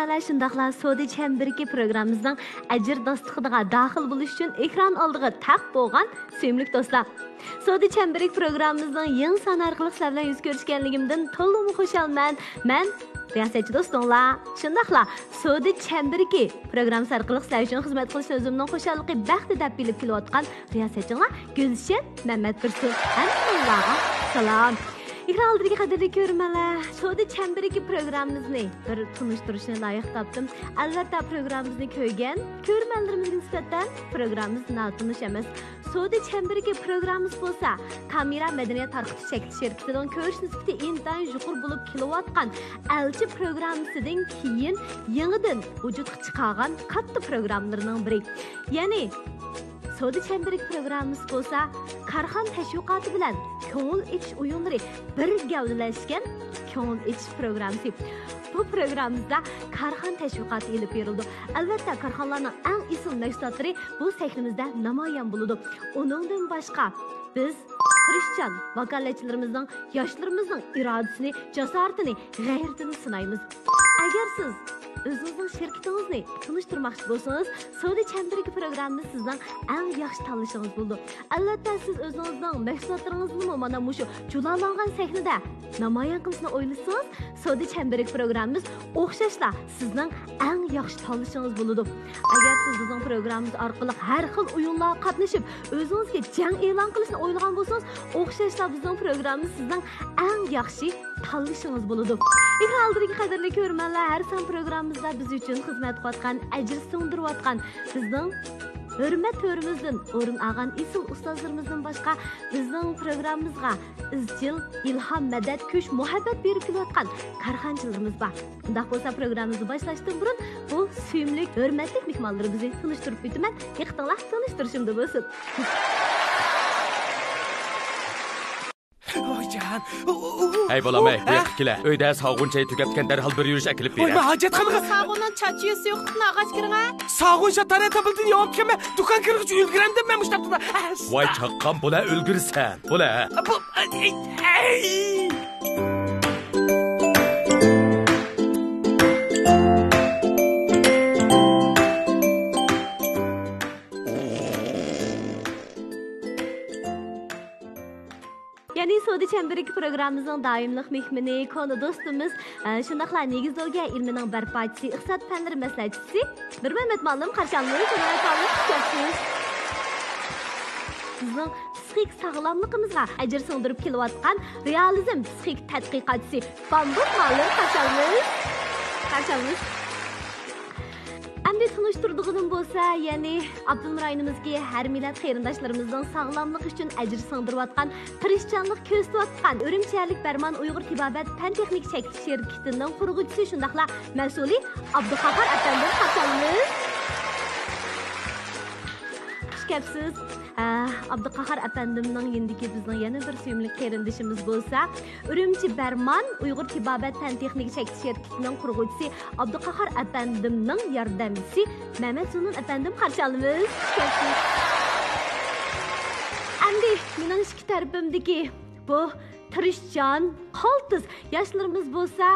Shundaqla Sodi Chembirki programmamizning ajr dostligiga daxil bo'lish uchun ekran oldiga taq bo'lgan sevimli do'stlar. Sodi Chembirki programmamizning yangi son orqali sizlar bilan yuz ko'rishganligimdan to'liq xursandman. Men riyosatchi do'stinglar. Shundaqla Sodi Chembirki programmasi orqali sizlar uchun xizmat qilish o'zimning xushalliqi, baxti deb bilib kelayotgan riyosatchinglar Gulshan Mamatpirsun. Hammalarga salom. İkra aldırıcı qadrli ko'rmalar. Sodi Chembirki programmamizni bir tunishtirishni loyiq topdim. Albatta programmamizni ko'rgan ko'rmanlarimizga nisbatan programmamiz notunish emas. Sodi Chembirki programmamiz bo'lsa, kamera madaniyat tarqatish shirkatidan ko'rish nisbati intayin yuqori bo'lib kelayotgan elchi programmasidan keyin yangidan vujudga chiqargan katta programmalarning biri. Ya'ni Sodi Chembirki programmamiz bo'lsa, Karxon tashviqoti bilan ko'ngil ichish o'yinlari bir gavdalashgan ko'ngil ichish programmasi. Bu programmamizda Karxon tashviqoti elib berildi. Albatta, karxonlarning eng asl mahsulotlari bu sahnamizda namoyon bo'ladi. Uningdan boshqa biz tirishchan vakolatchilarimizning, yoshlarimizning irodasini, jasoratini, g'ayratini sinaymiz. Agar siz o'zingizning shirkatingizni tunishtirmoqchi bo'lsangiz, Sodi Chembirki programmamiz sizdan eng yaxshi tanlashingiz bo'ldi. Albatta, siz o'zingizning mahsulotlaringizni mana shu julalangan sahnada namoyon qilishni o'ylasangiz, Sodi Chembirki programmamiz o'xshashla sizning eng yaxshi tanlashingiz bo'ladi. Agar siz bizning programmamiz orqali har xil o'yinlarga qatnashib, o'zingizga jang e'lon qilishni o'ylagan bo'lsangiz, o'xshashla bizning programmamiz sizdan eng yaxshi tanlashingiz bo'ladi. İkra aldırıcı qadrli ko'rmanlar, har son programmamizda biz uchun xizmat qilayotgan, ajr singdirayotgan bizning hurmat to'rimizdan o'rin olgan asl ustozlarimizdan boshqa bizning programmamizga izchil ilhom, madad, kuch, muhabbat berib kelayotgan karxonchilarimiz bor. Bunday bo'lsa, programmamizni boshlashdan burun bu suyimli, hurmatli mehmonlarimizni tanishtirib o'taman. Yiqtinglar, tanishtirishimda bo'lsin. Hey bolam, bu yoqqa kela. Uyda sog'un chay tugatgan darhol bir yurish akilib ber. Voy, hojatxonaga sog'unning chachiyasi yo'qmi, og'ach kiring a? Sog'un shatara tabildin yo'q kema. Dukan kirgich ulgiram deb men mushtabda. Voy chaqqan bola ulgursan. Bola. Yani Sodi Chembirki programmamizning doimlik mehmoni, konu do'stimiz, shundaqla negizilgan ilmining barpochisi, iqtisod fanlari maslahatchisi Nurmamat muallim qarshi olamiz. Bizning psixik sog'lomligimizga ajr singdirib kelayotgan realizm psixik tadqiqotchisi Bambuk muallim qarshi olamiz. Endi tunishtirdig'inim bo'lsa, ya'ni Abdul rayonimizga har millat qarindoshlarimizning sog'lomligi uchun ajr singdirayotgan, tirishchanlik ko'rsatayotgan Urumchiyalik Barman Uyg'ur tibobat fan texnik shirkatining qurg'uvchisi, shundaqla mas'uli Abduqahhor akandan qasammiz. Xush kelibsiz. Abduqahhor apandimning yendiki bizning yana bir suyimli qarindishimiz bo'lsa, Urumchi Barman Uyg'ur tibobat fan texnik shirkatining qurg'uvchisi Abduqahhor apandimning yordamchisi Mehmet Sunun apandim qarshi olamiz. Endi mening ikki tarafimdagi bu tirishchan, qaltis yoshlarimiz bo'lsa,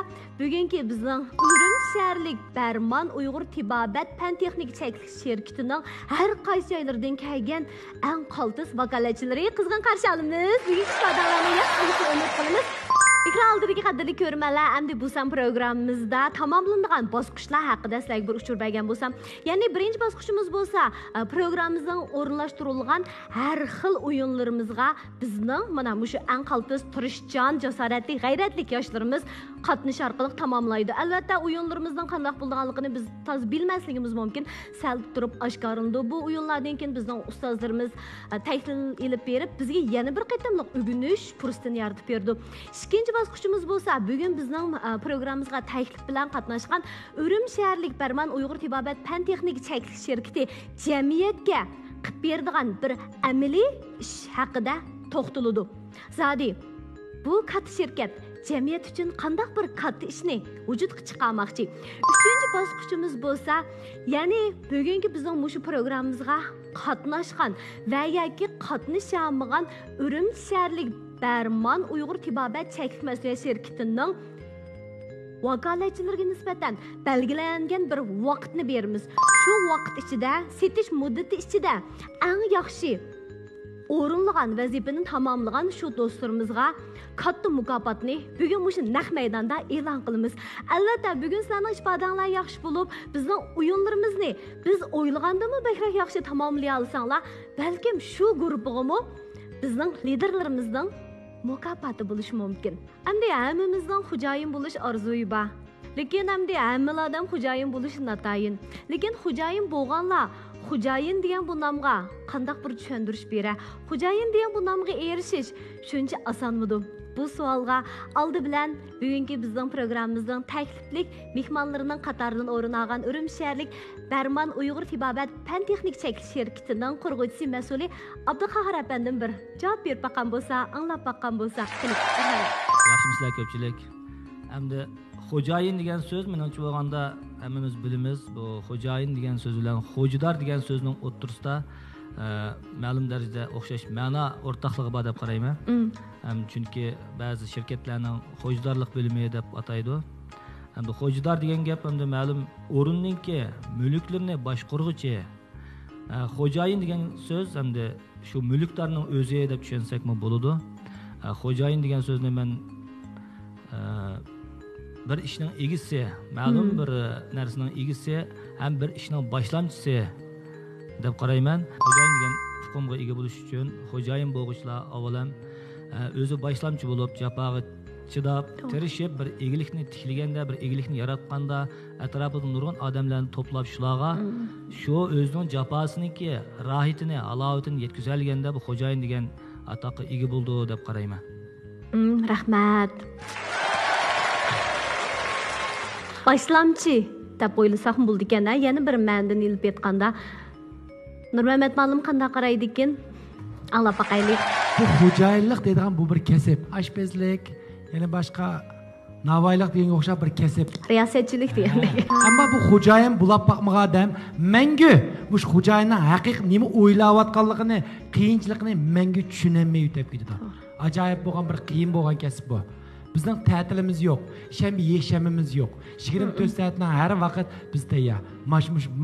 bugungi bizning Urumchilik Barman Uyg'ur tibobat fan texnik shirkatining har qaysi joylaridan kelgan eng qaltis vakolatchilari qizg'in qarshi olamiz. Bugungi savdolarni yaxshi umid qilamiz. İkra aldırıcı qadrli ko'rmalar, endi bu sam programmamizda tamomlangan bosqichlar haqida sizlarga bir uchur bergan bo'lsam, ya'ni birinchi bosqichimiz bo'lsa, programmamizning o'rinlashtirilgan har xil o'yinlarimizga bizning mana shu eng qaltis, tirishchan, jasoratli, g'ayratli yoshlarimiz qatnash orqali tamomlaydi. Albatta, o'yinlarimizning qanday bo'lganligini biz toz bilmasligimiz mumkin. Sal turib oshkorindi. Bu o'yinlardan keyin bizning ustozlarimiz tahlil elib berib, bizga yana bir qatamliq o'rganish fursatini yaratib berdi. Ikkinchi bosqichimiz bo'lsa, bugun bizning programmamizga taklif bilan qatnashgan Urumchiyalik Barman Uyg'ur tibobat fan texnik shirkati jamiyatga qilib beradigan bir amaliy ish haqida to'xtaladi. Zodi, bu katta shirkat jamiyat uchun qanday bir katta ishni vujudga chiqarmoqchi. Uchinchi bosqichimiz bo'lsa, ya'ni bugungi bizning shu programmamizga qatnashgan va yoki qatnashamag'an Urumchiyalik Barman Uyg'ur tibobat shirkatining vakolatchilarga nisbatan belgilangan bir vaqtni beramiz. Shu vaqt ichida, setish muddati ichida eng yaxshi o'rinlagan vazifani tamomlagan shu do'stlarimizga katta mukofotni bugun mushu naq maydonda e'lon qilamiz. Albatta, bugun sizlarning ifodanglar yaxshi bo'lib, bizning o'yinlarimizni biz o'ylagandimi bakrak yaxshi tamomlay olsanglar, balkim shu guruhga bizning liderlarimizning mukofoti bo'lishi mumkin. Endi hammamizning xo'jayin bo'lish orzuyi bor. Lekin endi hammalardan xo'jayin bo'lishi natayin. Lekin xo'jayin bo'lganlar xo'jayin degan bu nomga qanday bir tushuntirish bera? Xo'jayin degan bu nomga erishish shuncha osonmidi? Bu savolga oldi bilan bugungi bizning programmamizning takliflik mehmonlarining qatoridan o'rin olgan Urum shaharlik Barman Uyg'ur tibobat fan texnik chekish shirkatining qurg'uvchisi mas'uli Abduqahhor apandim bir javob berib baqqan bo'lsa, anglab baqqan bo'lsa, yaxshimisizlar ko'pchilik. Hamda xo'jayin degan so'z menimcha bo'lganda hammamiz bilamiz. Bu xo'jayin degan so'z bilan xo'jidor degan so'zning o'ttirisida ma'lum darajada o'xshash ma'no o'rtoqligi bor deb qarayman. Chunki ba'zi shirkatlarning xo'jidorlik bo'limi deb ataydi. Hamda xo'jidor degan gap hamda ma'lum o'rinninki mulklarni boshqaruvchi. Xo'jayin degan so'z hamda shu mulkdorning o'zi deb tushunsakmi bo'ladi. Xo'jayin degan so'zni men bir ishning egisi, ma'lum bir narsaning egisi ham bir ishning boshlamchisi deb qarayman. Xo'jayin degan hukmga ega bo'lish uchun xo'jayin bo'lg'uchilar avvalam o'zi boshlamchi bo'lib, jafoga chidab, tirishib bir egilikni tiklaganda, bir egilikni yaratganda, atrofida nurg'un odamlarni to'plab shularga shu o'zining jafosiniki, rohatini, alovatini yetkazilganda bu xo'jayin degan atoqqa ega bo'ldi deb qarayman. Rahmat. Başlamchi deb o'ylasak bo'ldi ekan, yana bir ma'nodan ilib aytganda Nurmamat ma'lum qanday qaraydi ekan? Anglab baqaylik. Bu xo'jayinlik deydigan bu bir kasb, oshpazlik, yana boshqa navoiylik deganga o'xshab bir kasb. Riyosatchilik deganlik. Ammo bu xo'jayin bulab baqmagan odam mengu bu xo'jayinning haqiqiy nima o'ylayotganligini, qiyinchilikni mengu tushunolmay o'tib ketdi. Ajoyib bo'lgan bir qiyin bo'lgan kasb bu. Bizning ta'tilimiz yo'q, shanba yakshanbamiz yo'q. 24 soatdan har vaqt biz tayyor.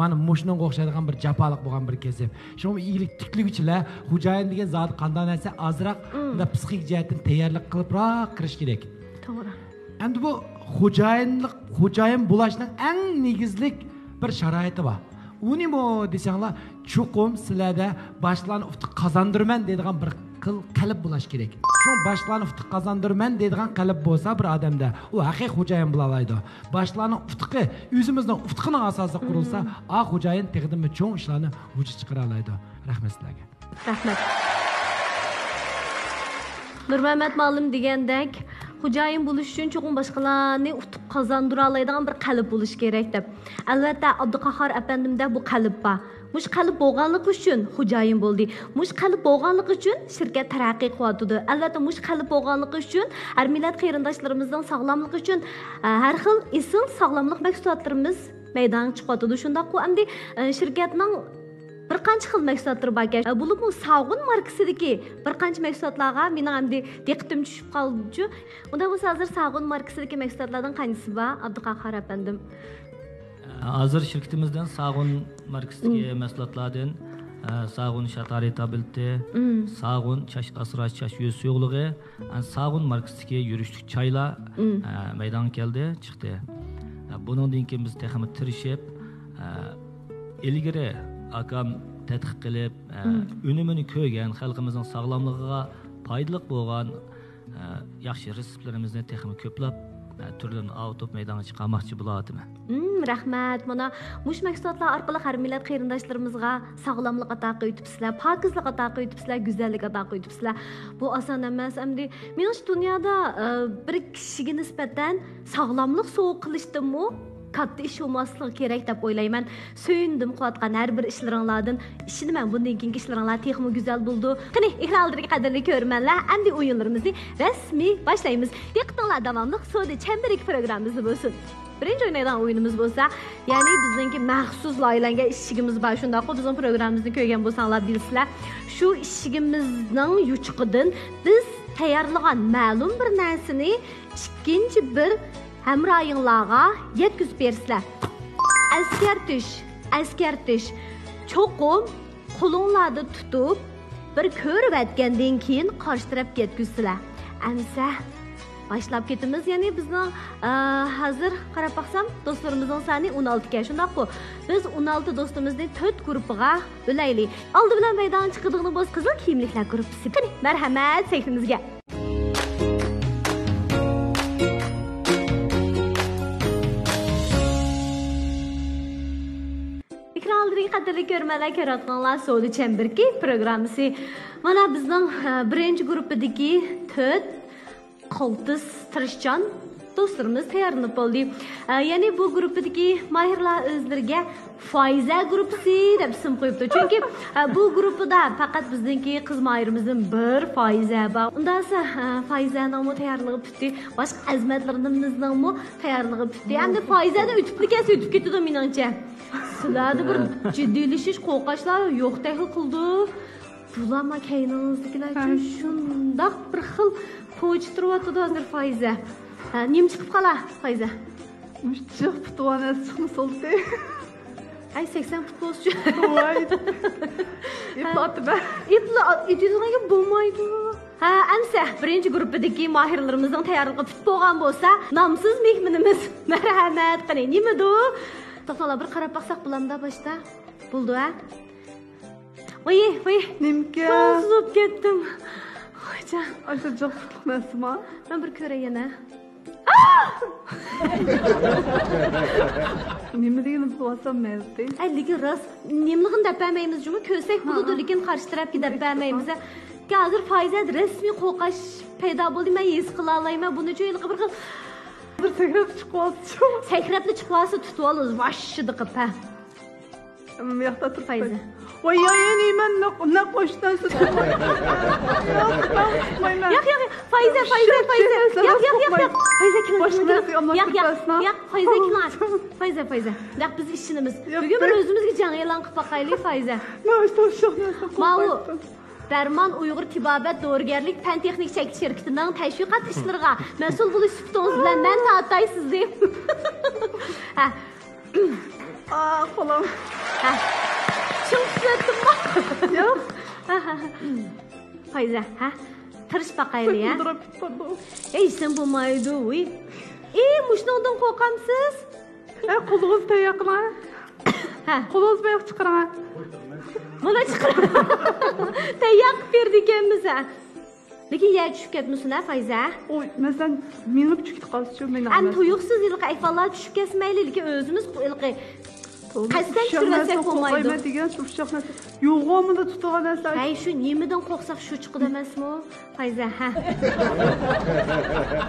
Mana mushning o'xshaydigan bir jafolik bo'lgan bir kasb. Shunga iyilik tiklig'ichilar xo'jayin degan zot qanday narsa azroq unda psixik jihatdan tayyorlik qilibroq kirish kerak. To'g'ri. Endi bu xo'jayin bo'lishning eng negizlik bir sharoiti bor. U nima desanglar, chuqum sizlarda boshlarni ufti qozondirman deydigan bir qalb bo'lish kerak. Shu boshlarni ufti qozondirman deydigan qalb bo'lsa bir odamda, u haqiqiy xo'jayin bo'la oladi. Boshlarning ufti o'zimizning uftining asosiga qurilsa, xo'jayin teg'dimi cho'ng ishlarni vujud chiqara oladi. Rahmat sizlarga. Rahmat. Nurmamat ma'lum degandek, xo'jayin bo'lish uchun cho'qim boshqalarni utuq qozondira oladigan bir qalb bo'lish kerak deb. Albatta, Abduqahhor apandimda bu qalb bor. Mush qalb bo'lganligi uchun xo'jayin bo'ldi. Mush qalb bo'lganligi uchun shirkat taraqqiy qilyapti. Albatta, mush qalb bo'lganligi uchun har millat qarindoshlarimizning sog'lomligi uchun har xil esil sog'lomlik mahsulotlarimiz maydonga chiqyapti. Shundoq ku endi shirkatning bir qancha xil mahsulotlar bor ekan. Bo'lib bu Sog'un markasidagi bir qancha mahsulotlarga mening endi diqqatim tushib qoldi. Unda bu hozir Sog'un markasidagi mahsulotlardan qaynisi bor, Abduqahhor apandim. Hozir shirkatimizdan Sog'un markasidagi mahsulotlardan Sog'un shatari tabilti, Sog'un chash asrash chash yuz suyuqligi, Sog'un markasidagi yurishlik choylar maydonga keldi, chiqdi. Buningdan keyin biz texnik tirishib ilgari akam tadqiq qilib, unumini ko'rgan xalqimizning sog'lomligiga foydali bo'lgan yaxshi reseptlarimizni texnik ko'plab turlarni avtop maydonga chiqarmoqchi bo'ladim. Rahmat. Mana mush mahsulotlar orqali har millat qarindoshlarimizga sog'lomlik ato qilibsizlar, pokizlik ato qilibsizlar, go'zallik ato qilibsizlar. Bu oson emas. Endi men shu dunyoda bir kishiga nisbatan sog'lomlik so'q qilishdimmi? Katta ish olmasligi kerak deb o'ylayman. So'yindim qilayotgan har bir ishlaringlardan ishinaman. Bundan keyingi ishlaringlar texmi go'zal bo'ldi. Qani, ekran oldidagi qadrli ko'rmanlar, endi o'yinlarimizni rasmiy boshlaymiz. Diqqatinglar davomli So'di Chamberik programmamiz bo'lsin. Birinchi o'ynaydigan o'yinimiz bo'lsa, ya'ni bizningki maxsus loyihalangan ishigimiz bor. Shundoq bizning programmamizni ko'rgan bo'lsanglar bilsizlar, shu ishigimizning yuchuqidan biz tayyorlagan ma'lum bir narsani ikkinchi bir hamroyinglarga yetkazib bersizlar. Askartish. Cho'qim qo'linglarda tutib, bir ko'rib o'tgandan keyin qarshi tarafga yetkazsizlar. Amsa başlab ketimiz, ya'ni bizning hozir qarab baqsam, do'stlarimizning soni 16 ga. Shundaqku, biz 16 do'stimizning 4 guruhiga bo'laylik. Oldi bilan maydon chiqadigan bo'z qizil kiyimliklar guruhi. Qani, marhamat sehrimizga. Ekranlardagi qadrli ko'rmalar, ko'rayotganlar, Saudi Chamberki programmasi. Mana bizning birinchi guruhidagi 4 Qaltis tirishchan do'stlarimiz tayyorlanib bo'ldi. Ya'ni bu guruhdagi mahirlar o'zlariga Foiza guruhi deb ism qo'yibdi. Chunki bu guruhda faqat bizningki qiz mahirimizning bir Foiza bor. Undasa Foiza nomi tayyorligi bitdi. Boshqa azmatlarimizning mu tayyorligi bitdi. Endi Foizani o'tib ketdi meningcha. Sizlarda bir jiddiylashish, qo'rqishlar yo'qdek qildi. Bulama kayningizdagilar uchun shundoq bir xil Poçturvatı da hazır Faize. Neyim çıkıp kala Faize? Çık futbol çıkmış oldu. Ay 80 futbolcu. Vay. İplatı ben. İplatı bulmaydı. Amsa birinci grupdaki mahirlerimizden tayyorligi bitib bo'lgan bo'lsa, namsiz mehmonimiz marhamat qiling. Nimadi u? To'xtala bir qarab baqsaq bulamda boshda. Bo'ldi ha? Voy. Nimke. Suzib ketdim. Hocam. Aşacak tutmasın ha. Ben bir köreyim ha. Nimi degeni bulasam mezdi. Ay lekin rost, nimligini deb bilmaymiz jumi, ko'rsak bo'ladi, lekin qarshi tarafga deb bilmaymiz. Hozir Foizat rasmiy qo'rqish paydo bo'ldi, men his qila olmayman. Buni uchun bir xil Bir sakrab chiqib olsa. Sakrabli chiqib olsa tutib olamiz, vashshidi qilib ha. Bu yoqda tur Foiza. Voy yani men ne qo'shdan siz. Yo'q. Foiza. Yo'q. Foiza kim? Foiza. Yo'q, biz ishimiz. Bugun bir o'zimizga jan e'lon qilib boqaylik Foiza. Mau Darman Uyg'ur tibobat dorigarlik fan texnik shirkatining tashviqot ishlariga mas'ul bo'lish sifatingiz bilan men ta'tay sizni. Ha. Qo'lim. Ha. Çıksıttım mı? Yok. Faiza, ha? Tırış bakaylı ya. Kudurap bitmedi. Sen bu maydu, uy. Muşnağından korkamsız. Kulağız da yakma. Kulağız da yak çıkarma. Bana çıkarma. Tayak verdik emmize. Lekin yer düşüp ketmişsin ha Faiza? Oy, mesela minib çıktı kalsın. Hem tuyuksuz ilk ayfalar düşüp kesmeyli, lekin özümüz ilk Qasdan tushirmasak bo'lmaydi. Qo'yma degan shubshaq narsa. Yo'g'imida tutgan narsa. Hay, shu nemidan qo'rqsaq shu chiqdi emasmi? Faiza, ha.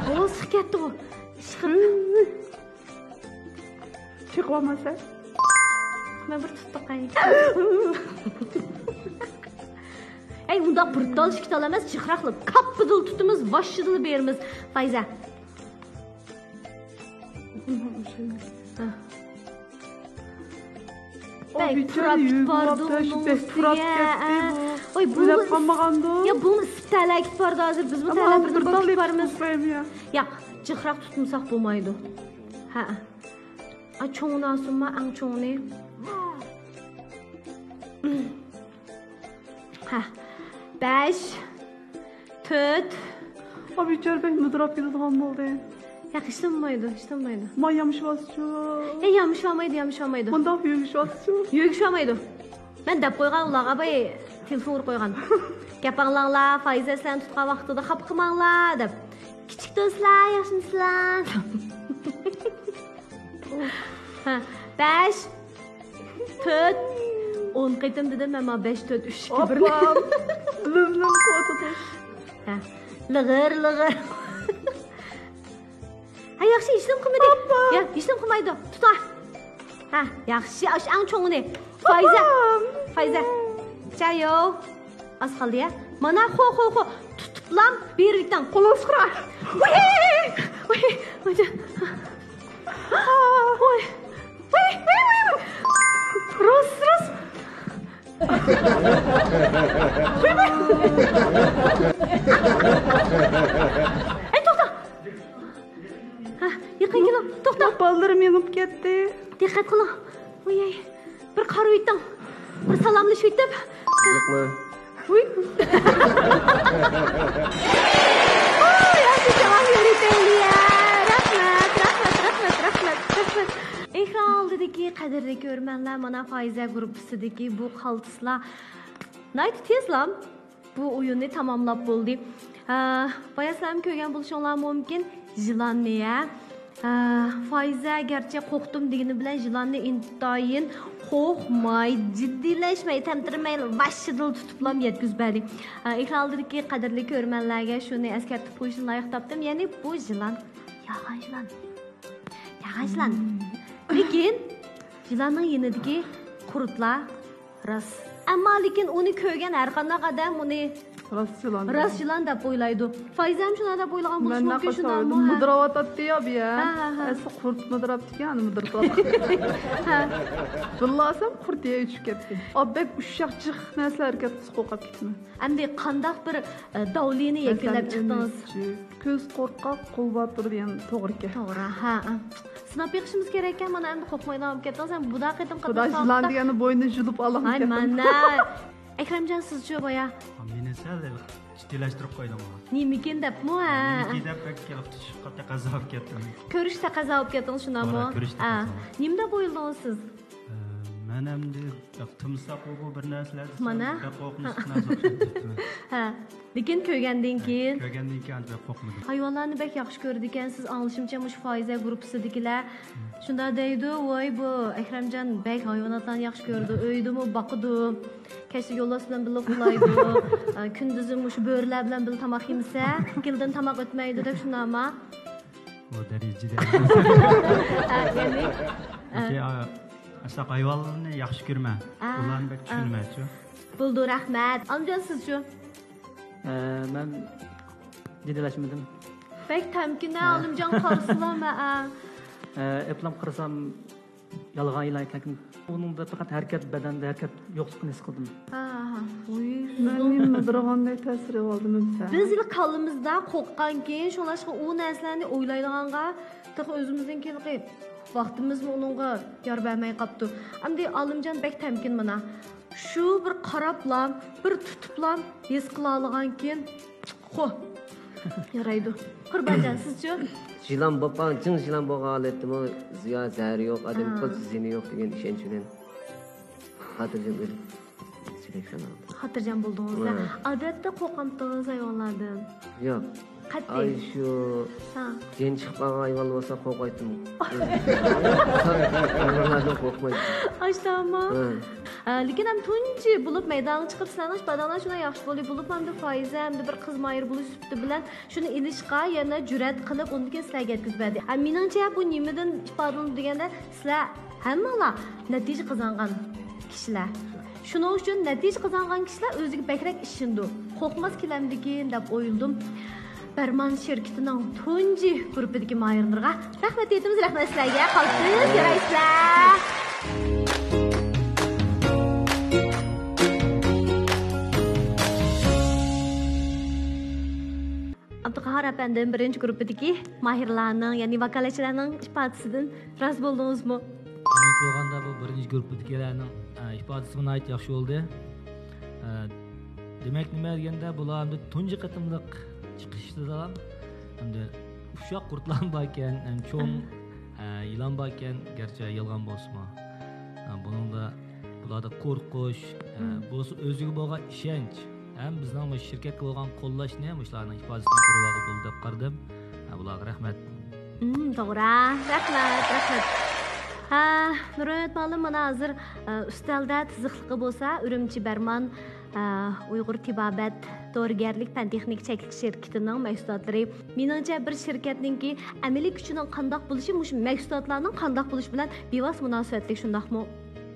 Bo'z ketdi bu. Chiqolmasa? Men bir tutib qo'yay. Ey, unda burtol shikit olamas, chiqroq qilib, kapidil tutimiz, vashidil beramiz. Faiza. Oy, turab vardı onun Oy, bu ya bu talak vardı hazır biz bu talaklardan bakıp varmız. Yo'q, jiqroq tutmasak bo'lmaydi. Ha. Cho'ngdan sunma, ang cho'ngni. Ha. 5 4 Abi çarpık mudrap gidiyordu oldu. Yaxshilanmaydi. Ma yamshvaschu. Yamshvamaydi. Bunda yugishvaschu. Yugishvamaydi. Men deb qo'ygan ularga bay telefon urib qo'ygan. Gapinglar, Foiza sizlarni tutgan vaqtida xap qilmanglar deb. Kichik do'stlar, yaxshimisizlar? Ha, 5 4 10 qaytim dedim, men 5 4 3 2 1. Lım qo'ydi. Ha, lig'ir. Ha, yaxshi ishim qilmaydi. Ya, ishim qilmaydi. Tuta. Ha, yaxshi, ang cho'ngni. Foiza. Chayo. Az qoldi ya. Mana xo. Tutiblam, berlikdan qo'losqira. Voy. Ros. Ay, to'xta. Ha, yaqin ketdi. Diqqat qiling. Voy, bir qarab o'tdim. Bir salomlashib o'tib. Uy. Yaxshi javob beribdilar. Rahmat. Ekran oldidagi qadrli ko'rmanlar, mana Foiza gruppasidagi bu qaltislar Night tezlam bu o'yinni tamomlab bo'ldi. Bayaslam ko'rgan bo'lishinglar mumkin. Jilonniya Foiza garchi qo'rqdim degani bilan jilonni intoyin qo'rqmay, jiddiylashmay, tamtirmay, vashidil tutiblam yetkazbadi. Ekran oldidagi qadrli ko'rmanlarga shuni eskartib qo'yishni loyiq topdim. Ya'ni bu jilon yolg'on jilon. Yolg'on. Lekin jilonning yonidagi qurutlar rost. Ammo lekin uni ko'rgan har qanday odam uni rost jilon deb o'ylaydi. Foizam shuna deb o'ylagan bo'lishi mumkin shundanmi? Mudravatdi-ya bu ya. Esi qurt mudrabdi-kan, mudrab. Billasam qurt ye uchib ketdi. Obbek ushaq jiq narsalar ketdi, qo'rqib ketdi. Endi qandaq bir davlini yakunlab chiqdingiz. Ko'z qo'rqoq, qo'l botir degan to'g'ri ekan. To'g'ri, ha. Sinab yiqishimiz kerak ekan, mana endi qo'rqmaydan olib ketdingiz. Sen budoq edim Xudo jilon degani bo'yni julib olamiz. Ay, mana. Akramjon siz-chi boya? Meni sal jiddiylashtirib qo'ydim. Nimikin debmi, ha? Nimikin deb kelib chiqib qazo olib ketdim. Ko'rishda qazo olib ketdingiz shundami? Ha. Nimda bo'yildingiz siz? Men endi timsoq bu bir narsalar. Mana? Qo'rqinchli. Ha. Lekin ko'rgandan keyin ancha qo'rqmadim. Hayvonlarni bek yaxshi ko'rdi ekansiz. Anglashimcha mush Foiza gruppasidagilar shunda deydi, "Voy bu Akramjon bek hayvonotlarni yaxshi ko'rdi, o'ydimi, boqdi. Kechki yo'ldosh bilan birga uxlaydi. Kunduzi mush bo'rlar bilan birga tomoq yemsa, keldan tomoq o'tmaydi" deb shundami? Bu darajada. Ya'ni Asa hayvonlarni yaxshi ko'rman. Ularni bek tushunmaydi-ku. Bo'ldi, rahmat. Amjon siz-chi? Men jiddiylashmadim. Bek tamkina Olimjon qarsılama. Eplam qarasam yolg'on ekan, lekin uningda faqat harakat, badanda harakat yo'qligini his qildim. Ha. Uy, Men mudraganday ta'sir oldim bizga. biz qalbimizda qo'rqqan keyin shunlashqa u narsalarni o'ylaydiganga tig' o'zimizdan keyin vaqtimizmi uningga yor bermay qopdi. Endi Olimjon bek tamkin mana. Shu bir qarablam, bir tutiblam his qila olgan keyin yaraydi. Qurbonjon sizchi? Jilan bo'lgan, jin jilan bo'lgan holatda ziyo zari yo'q, odam qilch zini yo'q degan ishonch bilan xotirjam bo'lib Xotirjam bo'ldingizlar. Albatta qo'rqamdingiz hayvonlardan. Yo'q. Qat'iy. Ay shu jin chiqqan hayvon bo'lsa qo'rqaydim. Hayvonlardan qo'rqmaydim. Ashtama. Lekin ham tunji bo'lib maydonga chiqib sizlarning badonlar shuna yaxshi bo'lib hamda Foiza hamda bir qiz mayr bo'lish sifati bilan shuni ilishqa yana jur'at qilib undan keyin sizlarga yetkazbadi. Meningcha bu nimadan ifodalanadi deganda sizlar hammalar natija qozongan kishilar. Shuning uchun natija qozongan kishilar o'ziga bakrak ishindi. Qo'rqmas kelamdikin deb o'yladim. Barman şirketining tunji guruhidagi mayirlarga rahmat aytamiz, rahmat sizlarga. Qolsiz, yaraysizlar. Abduqahar apandim birinchi guruhidagi mahirlarning, ya'ni vakolatchilarning ifodasidan rozi bo'ldingizmi? Birinchi bo'lganda bu birinchi guruhdagilarning ifodasi nihoyat yaxshi bo'ldi. Demak, nima deganda bular endi tunji qatimliq chiqishda endi ushoq qurtlar bor ekan, cho'ng yilon bor ekan, garchi yolg'on bo'lsa-mu. Buningda bularda qo'rqish, bo'lsa o'ziga bo'lgan ishonch, ham bizning bu shirkatga bo'lgan qo'llashni ham shularning ifodasini ko'rib olib deb qaradim. Bularga rahmat. To'g'ri, rahmat. Nurayat ma'lum mana hozir ustalda tiziqligi bo'lsa, Urumchi Barman Uyg'ur tibobat tayyorgarlik fan texnik cheklanish shirkatining mahsulotlari. Meningcha bir shirkatningki amaliy kuchining qandoq bo'lishi, shu mahsulotlarning qandoq bo'lishi bilan bevos munosabatli shundaqmi?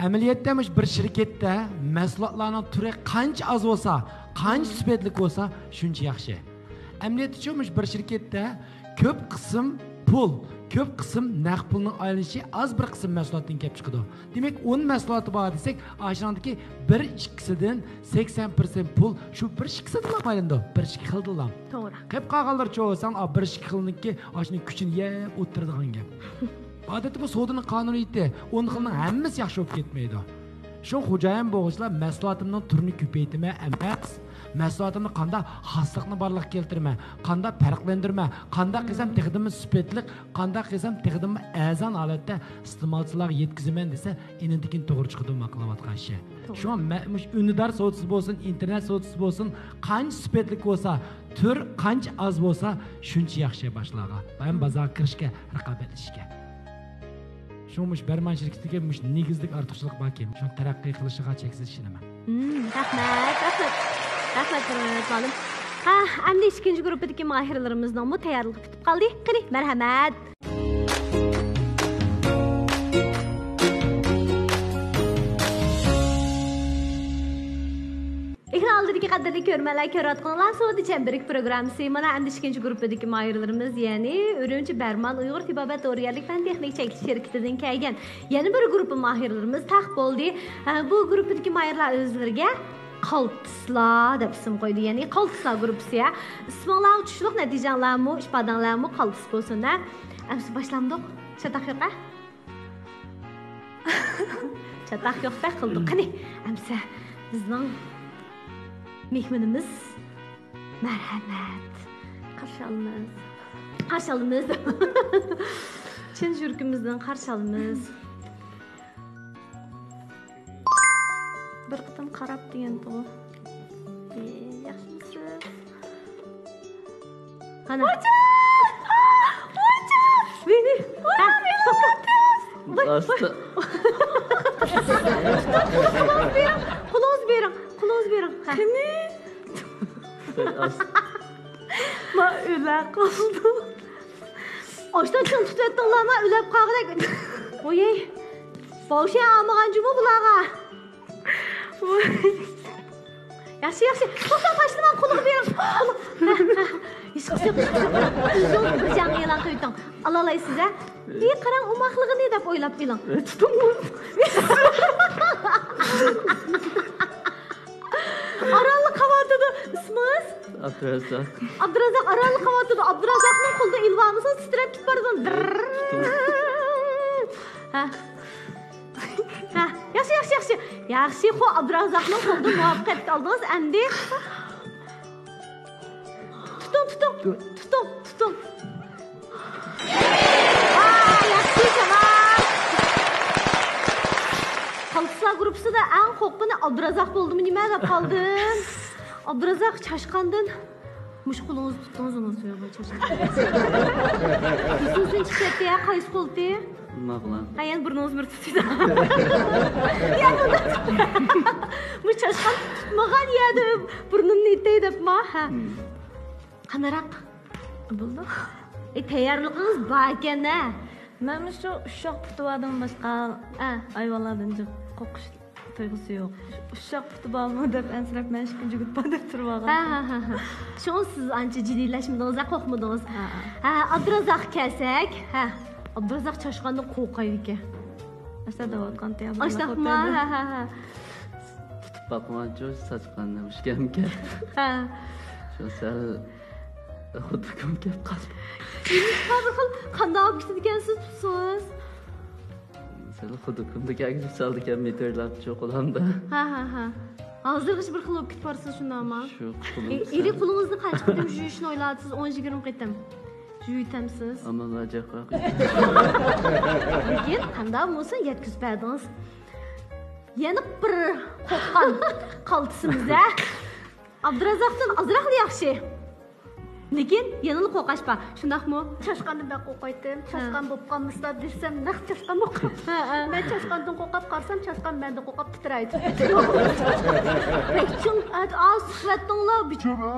Amaliyotda bir shirkatda mahsulotlarning turi qancha oz bo'lsa, qancha sifatli bo'lsa, shuncha yaxshi. Amaliyotda bir shirkatda ko'p qism pul, ko'p qism naqd pulning aylanishi az bir qism mahsulotdan kelib chiqadi. Demak, 10 mahsuloti bor desak, ashundaki 1-2sidan 80% pul shu 1-2sidan aylandi. 1-2 xildilar. To'g'ri. Qilib qolganlar cho'san, 1-2 xilniki ashning kuchini yeb o'tiradigan gap. Odatda bu savdoning qonuniyati, o'n xilning hammasi yaxshi bo'lib ketmaydi. Shu xo'jayin bo'g'ishlar mahsulotimning turini ko'paytirma, emas. Mahsulotimni qanday xoslikni borliq keltirma, qanday farqlantirma, qanday qilsam texdimi sifatli, qanday qilsam texdimi azon holatda iste'molchilarga yetkazaman desa, enindikin to'g'ri chiqadi maqlayotgan ish. Shu unidor savdosi bo'lsin, internet savdosi bo'lsin, qancha sifatli bo'lsa, tur qancha az bo'lsa, shuncha yaxshi boshlagan. Ben bozorga kirishga, raqobatlashishga. Şumuş berman şirketiga mush negizlik ortiqchilik borki, shuni taraqqiy qilishiga cheksiz ishonaman. Rahmat malim. Ha, endi ikinci gruppdagi mahirlarimizning bu tayyorligi bitib qoldi. Qani, marhamat. Ekrandagi qadrli ko'rmalar ko'rayotganlar, Saudi Chamberik programmasi mana endi ikinci gruppdagi mahirlarimiz, ya'ni Urumchi Berman Uyg'ur tibobat o'rganlik fan texnik chekilish shirkatidan kelgan yana bir guruh mahirlarimiz taq bo'ldi. Bu guruhdagi mahirlar o'zlariga Qaltislar deb ism qo'ydi. Ya'ni Qaltislar guruhi. Ismlar tushliq natijalarmi, ifodalarmi Qaltis bo'lsin-da. Amsi boshlamdik. Chataq yo'q-a? Chataq yo'q-da qildik. Qani, amsi bizning mehmonimiz marhamat. Qarshi olamiz. Chin yurtimizdan qarshi olamiz. Bir qitim qarab degan to'g'ri. Yaxshimisiz? Qani. Meni. Asta. Quloq bering. Qani? Ma o'lab qoldim. Oshdan chun tutayotganlarni o'lab qolgan. Voy. Boshi olmagan juma bularga. Yaxshi. To'xtab tashlaman, quloq bering. Ishqisiz. Bir jangi e'lon qildim. Alalaysizda. Bir qarang, umoqligini deb o'ylab e'lon. Tutingmi? Arallı qavatida ismingiz? Abdurazak. Abdurazak Arallı qavatida. Abdurazakning qo'lida ilvamisiz titrab ketib bordim. Ha. Yaxshi. Yaxshi, xo Abdurazakning qo'lida muvaffaqiyat oldingiz. Endi tuting. Yaxshi, tamam. Qaltislar guruhida eng qo'rqqani Abdurazak bo'ldimi, nima deb qoldim? Abdurazak chashqandan mush qo'lingizni tutdingiz, uni so'yga chashqan. Sizning chiqyapti, qaysi qo'ldi? Maqlan. Hayan burningiz bir tutdi. Mush chashqan tutmagan yerda burnimni itay debmi? Ha. Qanaroq bo'ldi? Tayyorligingiz bor ekan-a? Men shu ushoq putuvadan boshqa ayollardan qo'rqish tuyg'usi yo'q. Ushoq putubamni deb ansirab men ikinci gruppa deb turib olgan. Ha. Shu siz ancha jiddiylashmadingiz, qo'rqmadingiz. Ha, Abdurazak kelsak, ha. Abdurazak chashqandan qo'rqaydi ekan. Asada o'tgan tayyor. Ashtaqma, ha. Tutib bakmagan saçqandan ushganga. Ha. Shu sal xuddi kim kelib qoldi. Qanday olib ketdi ekansiz tutsangiz? Sal xuddi kimda kelib saldi ekan metrlab cho'qilamda. Ha. Hozirgacha bir xil olib ketib borsiz shundami? Shu qo'lingiz. Eri qo'lingizni qancha qitim yuvishni o'ylayapsiz? 10-20 qitim. Yuvitamsiz. Ammo najaqqa. Lekin qanday bo'lsa yetkazib berdingiz. Yana bir qo'rqqan qaltisimizda. Abdurazakdan azroq yaxshi. Lekin yanılı qo'rqash bor. Shundaqmi? Chashqandan ben qo'rqaydim. Chashqan bo'lib qolmasa desam, naq chashqan bo'lib. Men chashqandan qo'rqib qarsam, chashqan mendan qo'rqib titraydi. Pekchun az suhbatdinglar bichora.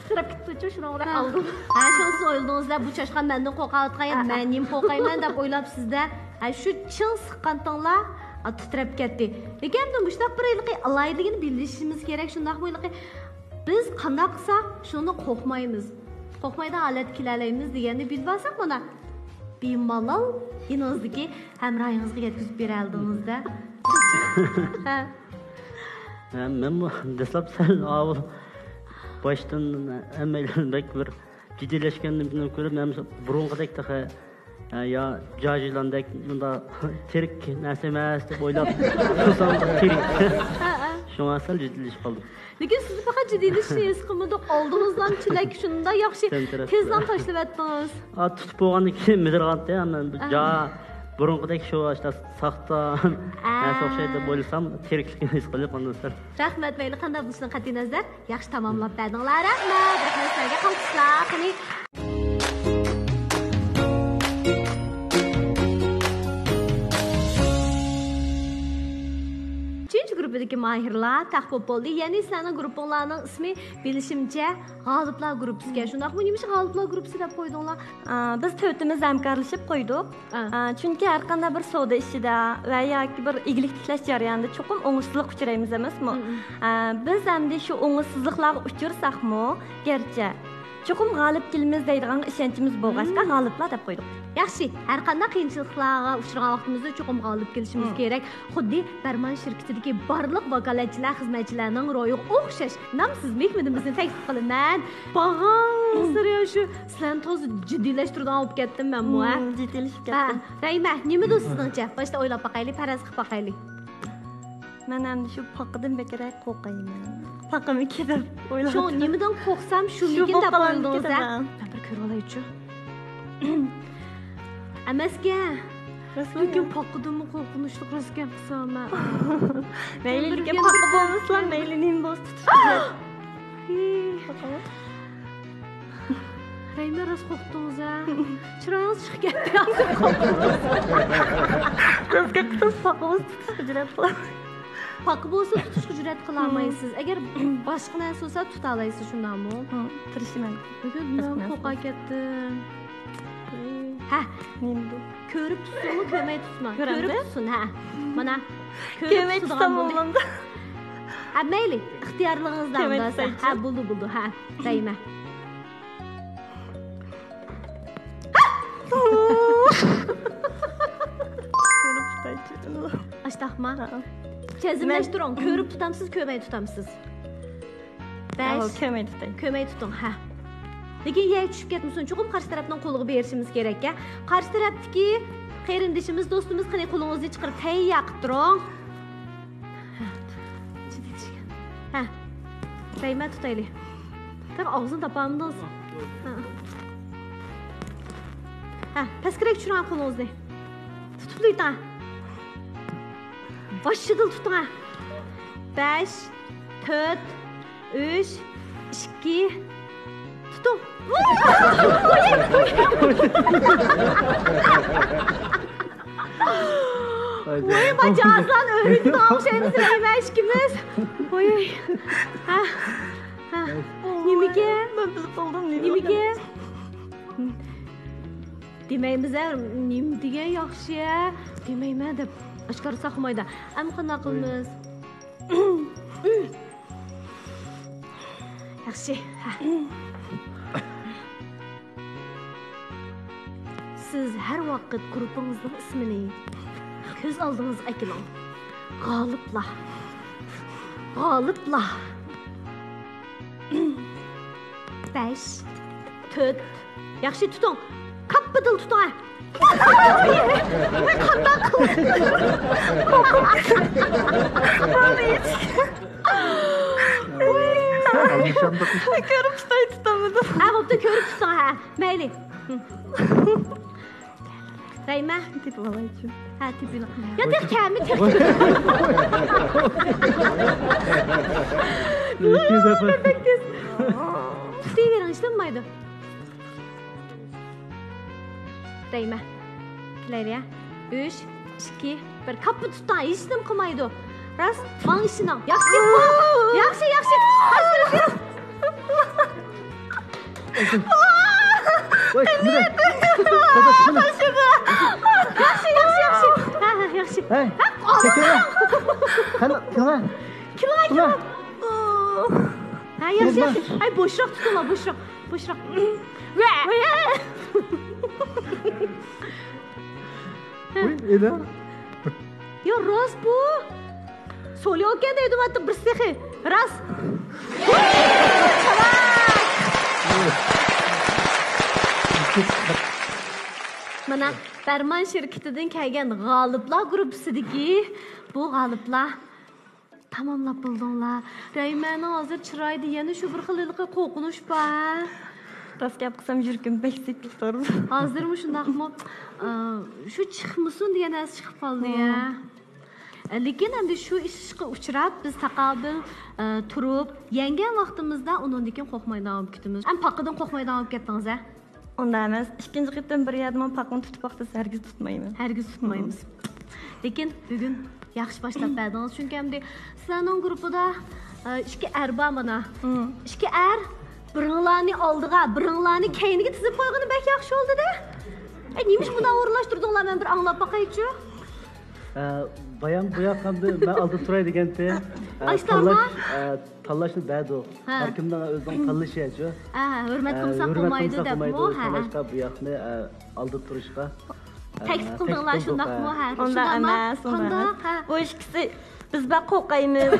Titrab ketdi, shuni o'ylab qoldim. Ha, shunisi o'yladingizlar, bu chashqan mendan qo'rqayotgan, men nim qo'rqayman deb o'ylabsizda. Ha, shu chin siqqantinglar titrab ketdi. Lekin bu mushtaq bir ilqi alayligini bilishimiz kerak. Shundaq bo'ylaqi biz qanday qilsak, shuni qo'rqmaymiz. Qo'rqmaydan holat kelalaymiz deganni bilib olsak, mana bemalol inozdagi hamroyingizga yetkazib bera oldingizda. Ha. Men bu dastlab sal avval boshdan amallanbek bir Ciddileşkenliğimden görüp ben burunqadek taxı ya cajilandek bunda terik narsa emas deb o'ylab xursand terik. Şuna sal ciddileşib qoldim. Lekin siz faqat jiddiylashish his qilmadik. Oldingizdan chelak shunda yaxshi tezdan tashlab etdingiz. Tutib bo'lgandan keyin midirganda men ja burunqadek shu işte saxta narsa o'xshaydi deb o'ylasam teriklikni his qilib ondan sal. Rahmat mayli qanday bo'lsin qat'iy nazar. Yaxshi tamomlab berdinglar. Rahmat. Rahmat sizlarga qalqishlar. Qani gruppdagi mahirlar taqib bo'ldi. Ya'ni sizlarning guruhinglarning ismi bilishimcha G'oliblar guruhiga. Shundaqmi? Nima G'oliblar guruhi deb qo'ydinglar? Biz to'rtimiz hamkorlashib qo'ydik. Chunki har qanday bir savdo ishida va yoki bir igilik tiklash jarayonida cho'qim o'ng'ishsizlik uchraymiz emasmi? Biz hamda shu o'ng'ishsizliklarga uchrarsakmi, garchi cho'qim g'olib kelamiz deydigan ishonchimiz bo'lg'achqa G'oliblar deb qo'ydik. Yaxshi, har qanday qiyinchiliklarga uchragan vaqtimizda cho'qim g'olib kelishimiz kerak. Xuddi Barman shirkatidagi barliq vakolatchilar, xizmatchilarning ro'yi o'xshash. Namsiz mehmonimizni taklif qilaman. Bag'an shu sizlarni to'g'ri jiddiylashtirdan olib ketdim men bu. Jiddiylashib ketdim. Rayma, nima do'stingcha? Boshda o'ylab boqaylik, faraz qilib boqaylik. Men ham shu paqidan bekerak qo'rqayman. Paqimi ketib o'ylab. Shu nimadan qo'rqsam shumikin deb o'yladingiz a? Men bir ko'rib olaychi. Amaska. Lekin paqidanmi qo'rqinchli raskan qilsam. Mayliga paqi bo'lmasam, mayli nim bo'z tutib. Rayma ras qo'rqdingiz a? Chiroyingiz chiqib ketdi. Rasga qilib paqi bo'z tutib jur'at qilaman. Paqi bo'lsa tutishga jur'at qilolmaysiz. Agar boshqa narsa bo'lsa tuta olasiz shundami? Tirishiman. Men qo'rqa ketdim. Ha, endi ko'rib tutsinmi, ko'rmay tutsin. Ko'rib tutsin, ha. Mana ko'rmay tutsam bo'ladi. Ha, mayli, ixtiyorlig'ingizdan bo'lsa. Ha, bo'ldi, ha. Rayma. Ko'rib tutaychi. Ashtaqma. Chazimlashtiring. Ko'rib tutamsiz, ko'rmay tutamsiz. 5. Ko'rmay tutay. Ko'rmay tuting, ha. Lekin yey tushib ketmasin, cho'qim qarshi tarafdan qo'liga berishimiz kerak-a. Qarshi tarafdagi qarindishimiz, do'stimiz qani qo'lingizni chiqarib tayyor qilib turing. Ha. Rayma tutaylik. Tar og'zini topamiz. Ha, pastkiroq tushiring qo'lingizni. Tutib turing. Boshidil tuting. 5 4 3 2 tutung. Voy majazdan o'rnidan o'xshaymiz Raymash kimiz. Voy. Ha. Ha. Nimaga? Men bilib qoldim. Nimaga? Demaymiz, nima degan yaxshi, demayman deb oshkor saqmaydi. Am qanday qilamiz? Yaxshi. Siz har vaqt guruhingizning ismini ko'z oldingizga keltiring. G'oliblar. G'oliblar. 5 4 yaxshi tuting. Kappadil tuting. Men qanday ko'rib tutay tutamadim. Ha, bo'pti, ko'rib tuting, ha. Mayli. Rayma, deb olaychi. Ha, tipini. Ya deb kami. Tutayvering, ishlamaydi. Rayma. Kilayver. 3 2 1 kapni tuting, hech nima qilmaydi. Ras, mang ishini. Yaxshi. Yaxshi. Voy, kimda? Yaxshi. Ha, yaxshi. Hey, çekil. Qani, Kim? Ha, yaxshi. Ay, boshroq tutma, boshroq. Voy, eda. Yo, rost bu. So'layotganda edim hatto bir sehi. Rost. Mana Barman şirketidan kelgan g'oliblar gruppasidagi bu g'oliblar tamomlab bo'ldinglar. Raymani hozir chiroyda yana shu bir xillikqa qo'rqinish bor. Rost gap qilsam yuragim bek sepib turdi. Hozirmi shundaqmi? Shu chiqmasin degan narsa chiqib qoldi-ya. Lekin endi shu ishga uchrab biz taqobil turib, yangan vaqtimizda undan keyin qo'rqmaydan olib ketamiz. Ham paqidan qo'rqmaydan olib ketdingiz-a? Unda emas. Ikkinchi qitim bir yerdan paqni tutib vaqtda hargiz tutmayman. Hargiz tutmaymiz. Lekin bugun yaxshi boshlab berdingiz, chunki endi sizlarning guruhida ikki er bor mana. Ikki er biringlarni oldiga, biringlarni keyniga tizib qo'ygani bek yaxshi bo'ldi-da. Nimish bunday o'rinlashtirdinglar, men bir anglab boqaychi. Bayan bu yoqda men oldi turay deganda tanlashni berdi. Har kimning o'zining tanlashi-chi. Hurmat qilsa qolmaydi debmi? Tanlashga bu yoqni oldi turishga taklif qildinglar shundaqmi? Unda emas, unda. Bu ikkisi biz baq qo'rqaymiz.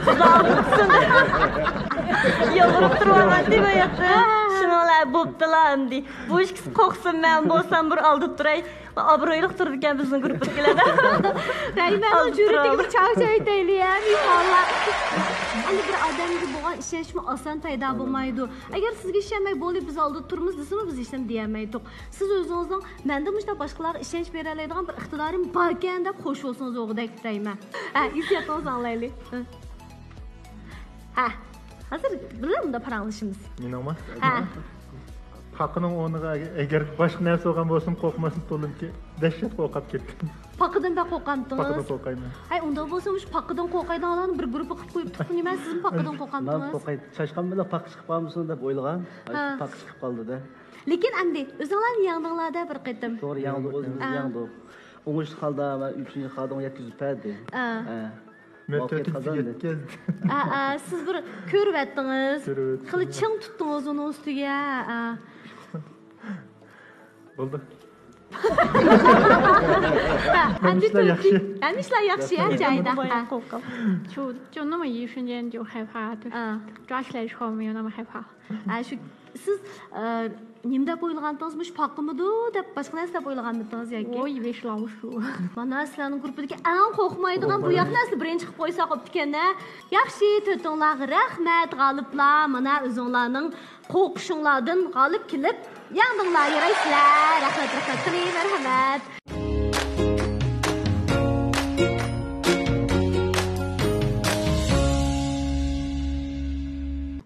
Yolg'irib turibman deb aytdi. Shuninglar bo'ptilar endi. Bu ikkisi qo'rqsin, men bo'lsam bir oldi turay. Obro'yliq turdi ekan bizning guruhdagilar. Rayman juratiga bir chaqcha aytaylik-a, inshaalloh. Endi bir odamga bo'lgan ishonchmi oson paydo bo'lmaydi. Agar sizga ishonmay bo'lib biz oldi turmiz desam, biz hech nima deyamaydik. Siz o'zingizning menda mushta boshqalarga ishonch bera oladigan bir ixtiyorim bor ekan deb qo'sh bo'lsangiz o'g'idek deyman. Hissiyotimizni anglaylik. Hozir bilan unda paranglashimiz. Meningmi? Haqining o'rniga agar boshqa narsa olgan bo'lsam qo'rqmasin to'limki dahshat qo'rqib ketdim. Paqidan da qo'rqamdingiz? Paqidan qo'rqayman. Unda bo'lsa mush paqidan qo'rqaydigan odamni bir guruhga qilib qo'yibdi. Nima siz paqidan qo'rqamdingiz? Men qo'rqay, chashqan bilan paq chiqib qolmasin deb o'ylagan. Paq chiqib qoldi-da. Lekin endi o'zingizlarni yangdinglarda bir qitim. To'g'ri, yangdi, o'zimiz yangdi. O'ng'ishli holda men 3-chi holda yetkazib berdi. Men 4-chi yetkazdim. Siz bir ko'ryaptingiz. Qili ching tutdingiz uning ustiga. Bo'ldi. Endi ishlar yaxshi-ya, joyida. 就那么一瞬间就害怕，对，抓起来之后没有那么害怕。Shu siz nimda o'ylagantingiz shu paqimidi deb boshqa narsa deb o'ylaganmidingiz yoki? 我以为是老鼠。 Mana sizlarning guruhidagi eng qo'rqmaydigan bu yoq narsa birinchi qilib qo'ysa qolib ekan-da. Yaxshi, to'tinglarga rahmat, g'oliblar. Mana o'zinglarning qo'rqishinglardan g'olib kelib, yandinglar, yuraysizlar. Rahmat, marhamat.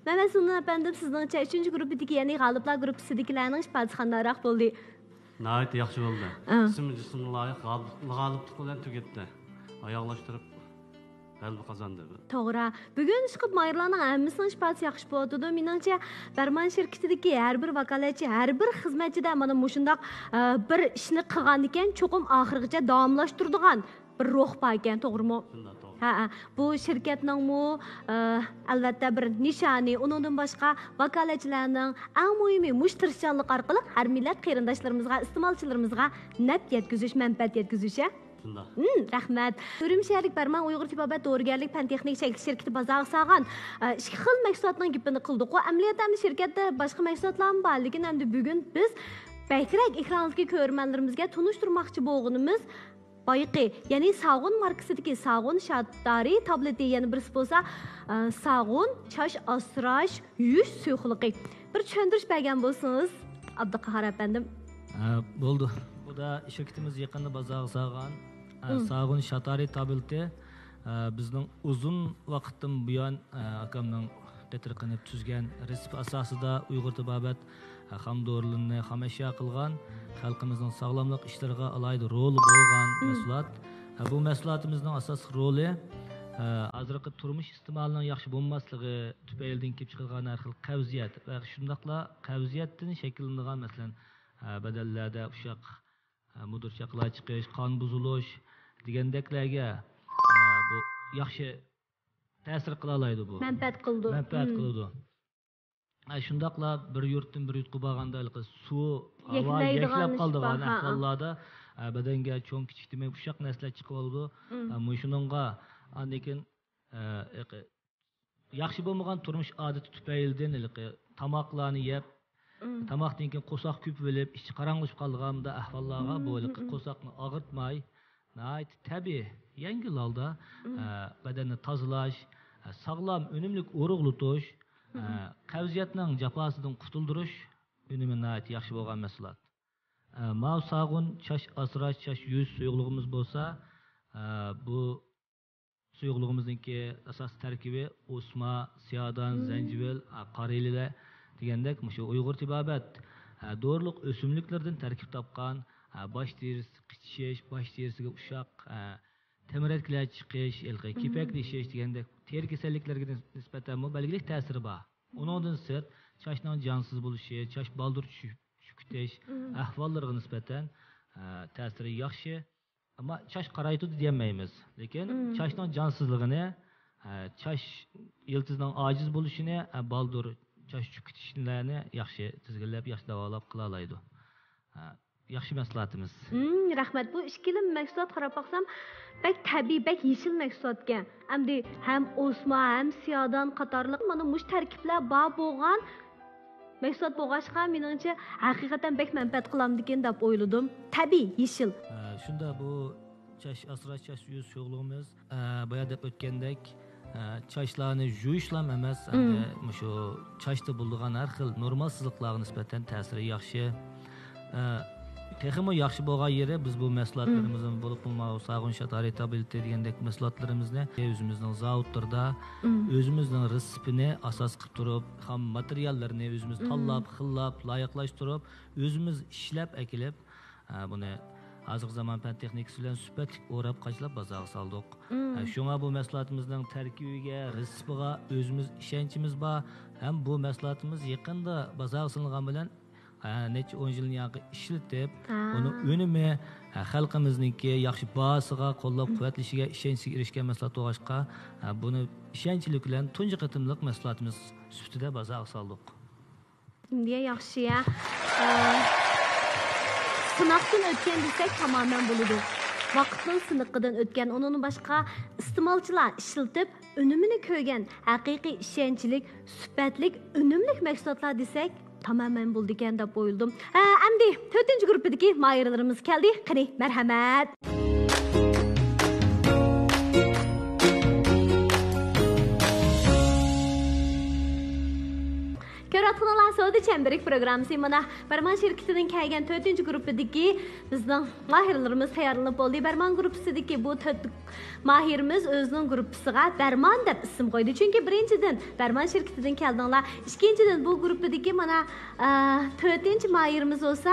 Mana shuni efendim sizningcha 3-chi guruhdagi, ya'ni g'oliblar guruhisidagilarning ifodasi qandayroq bo'ldi? Nəhayət yaxşı oldu. Cisim cisimə layiq g'oliblik bilan tugatdi. Oyoqlashtirib g'alaba qozondi. To'g'ri. Bugun chiqib mayirlarning hammasining ifodasi yaxshi bo'ldi. Meningcha Barman shirkatidagi har bir vakolatchi, har bir xizmatchida mana mushundaq bir ishni qilgan ekan, cho'qim oxirigacha davomlashtiradigan bir ruh bor ekan, to'g'rimi? Bu shirkatning albatta bir nishoni, undan boshqa vakolatchilarning eng muhimi mushtirishchanlik orqali har millat qarindoshlarimizga, iste'molchilarimizga naf yetkazish, manfaat yetkazish. Rahmat. Urumshiyalik Barman Uyg'ur tibobat dorigarlik fan texnik shirkati bozor sog'an ikki xil mahsulotning gapini qildik. Amaliyotda ham shirkatda boshqa mahsulotlar ham bor, lekin endi bugun biz bayqirak ekrandagi ko'rmanlarimizga tunishtirmoqchi bo'lganimiz boyiqi, ya'ni Sog'un markasidagi Sog'un Shattari tableti, ya'ni birisi bo'lsa Sog'un chash asrash yuz suyuqligi. Bir tushuntirish bergan bo'lsangiz, Abduqahhor afandim. Bo'ldi. Bu da shirkatimiz yaqinda bozor sog'an Sog'un Shattari tableti bizning uzun vaqtdan buyon akamning qilib tuzgan resept asosida Uyg'ur tibobat ham dorilarni ham ashyo qilgan, xalqimizning sog'lomlik ishlariga alohida roli bo'lgan mahsulot. Bu mahsulotimizning asosiy roli hozirgi turmush iste'molining yaxshi bo'lmasligi tufaylidan kelib chiqilgan har xil qavziyat va shundaqla qavziyatdan shakllangan masalan badallarda ushoq mudirchaqlar chiqish, qon buzilish degandeklarga bu yaxshi ta'sir qila oladi bu. Manfaat qildi. Shundaqla bir yurtdan bir yurtga borganda suv, havo yaklab qoldigan ahvollarda badanga cho'ng kichik demay ushoq narsalar chiqib oldi. Shuningga lekin yaxshi bo'lmagan turmush odati tufaylidan tomoqlarni yeb Tamaqdan keyin qo'soq ko'p bo'lib, ichi qorong'ilashib qolganda ahvollarga bo'liq qo'soqni og'ritmay, nayt tabiiy yengil holda badanni tozalash, sog'lom, unumli o'rug'litish, qavziyatning jafosidan qutuldirish unumi nayt yaxshi bo'lgan mahsulot. Mav sog'un, chash asrash, chash yuz suyuqligimiz bo'lsa, bu suyuqligimizningki asos tarkibi o'sma, siyodan, zanjibil, qorayli degandek, shu Uyg'ur tibobat dorilik o'simliklardan tarkib topgan bosh terisi qichish, bosh terisiga ushoq temiratkilar chiqish, kepaklashish degandek teri kasalliklariga nisbatan belgilik ta'siri bor. Uningdan sirt chashning jonsiz bo'lishi, chash baldur tushib ketish ahvollariga nisbatan ta'siri yaxshi. Ammo chash qoraydi demaymiz. Lekin chashning jonsizligini, chash iltizning ojiz bo'lishini, baldur chash ketishlarni yaxshi tizginlab, yaxshi davolab qila oladi. Yaxshi mahsulotimiz. Rahmat. Bu ikkili mahsulot qarab baqsam, bak tabiiy, bak yeshil mahsulotga. Hamda ham o'sma, ham siyodan qatorliq mana mush tarkiblar bor bo'lgan mahsulot bo'lg'achqa meningcha haqiqatan bak manfaat qilamdikan deb o'yladim. Tabiiy, yeshil. Shunda bu chash asrash, chash yuz suyuqligimiz boya deb o'tgandek chashlarni yuvishlam emas, shu chashda bo'lgan har xil normal sızlıqlarga nisbatan ta'siri yaxshi. Texmo yaxshi bo'lgan yeri biz bu mahsulotlarimizni bo'lib sog'un shatari tabilite degandek mahsulotlarimizni o'zimizning zavodlarda o'zimizning reseptini asos qilib turib, ham materiallarni o'zimiz tanlab, xillab, loyiqlashtirib, o'zimiz ishlab akilib, buni hozirgi zamon fan texnikasi bilan sifatli o'rab qachlab bozorga soldik. Shunga bu mahsulotimizning tarkibiga, reseptiga o'zimiz ishonchimiz bor. Ham bu mahsulotimiz yaqinda bozorga solingan bilan necha 10 yilni yo'q ishlatib, uni unumi xalqimizningki yaxshi bahosiga, qo'llab-quvvatlashiga, ishonchiga erishgan mahsulot bo'lg'achqa, buni ishonchlik bilan tunji qatimliq mahsulotimiz sifatida bozorga soldik. Bunday yaxshi-ya. Sınaqdan o'tgan desak tamamen bo'ladi. Vaqtning siniqidan o'tgan, undan boshqa iste'molchilar ishlatib, unumini ko'rgan haqiqiy ishonchlik, sifatlik, unumli mahsulotlar desak tamamen bo'ldi ekan deb o'yladim. Endi 4-guruhdagi mayirlarimiz keldi. Qani, marhamat. Ko'ratxonalar Saudi Chamberik programmasi mana Barman şirketining kelgan 4-guruhdagi bizning mahirlarimiz tayyorlanib bo'ldi. Barman guruhidagi bu 4 mahirimiz o'zining guruhiga Barman deb ism qo'ydi. Chunki birinchidan Barman şirketidan keldinglar, ikkinchidan bu guruhdagi mana 4-mahirimiz bo'lsa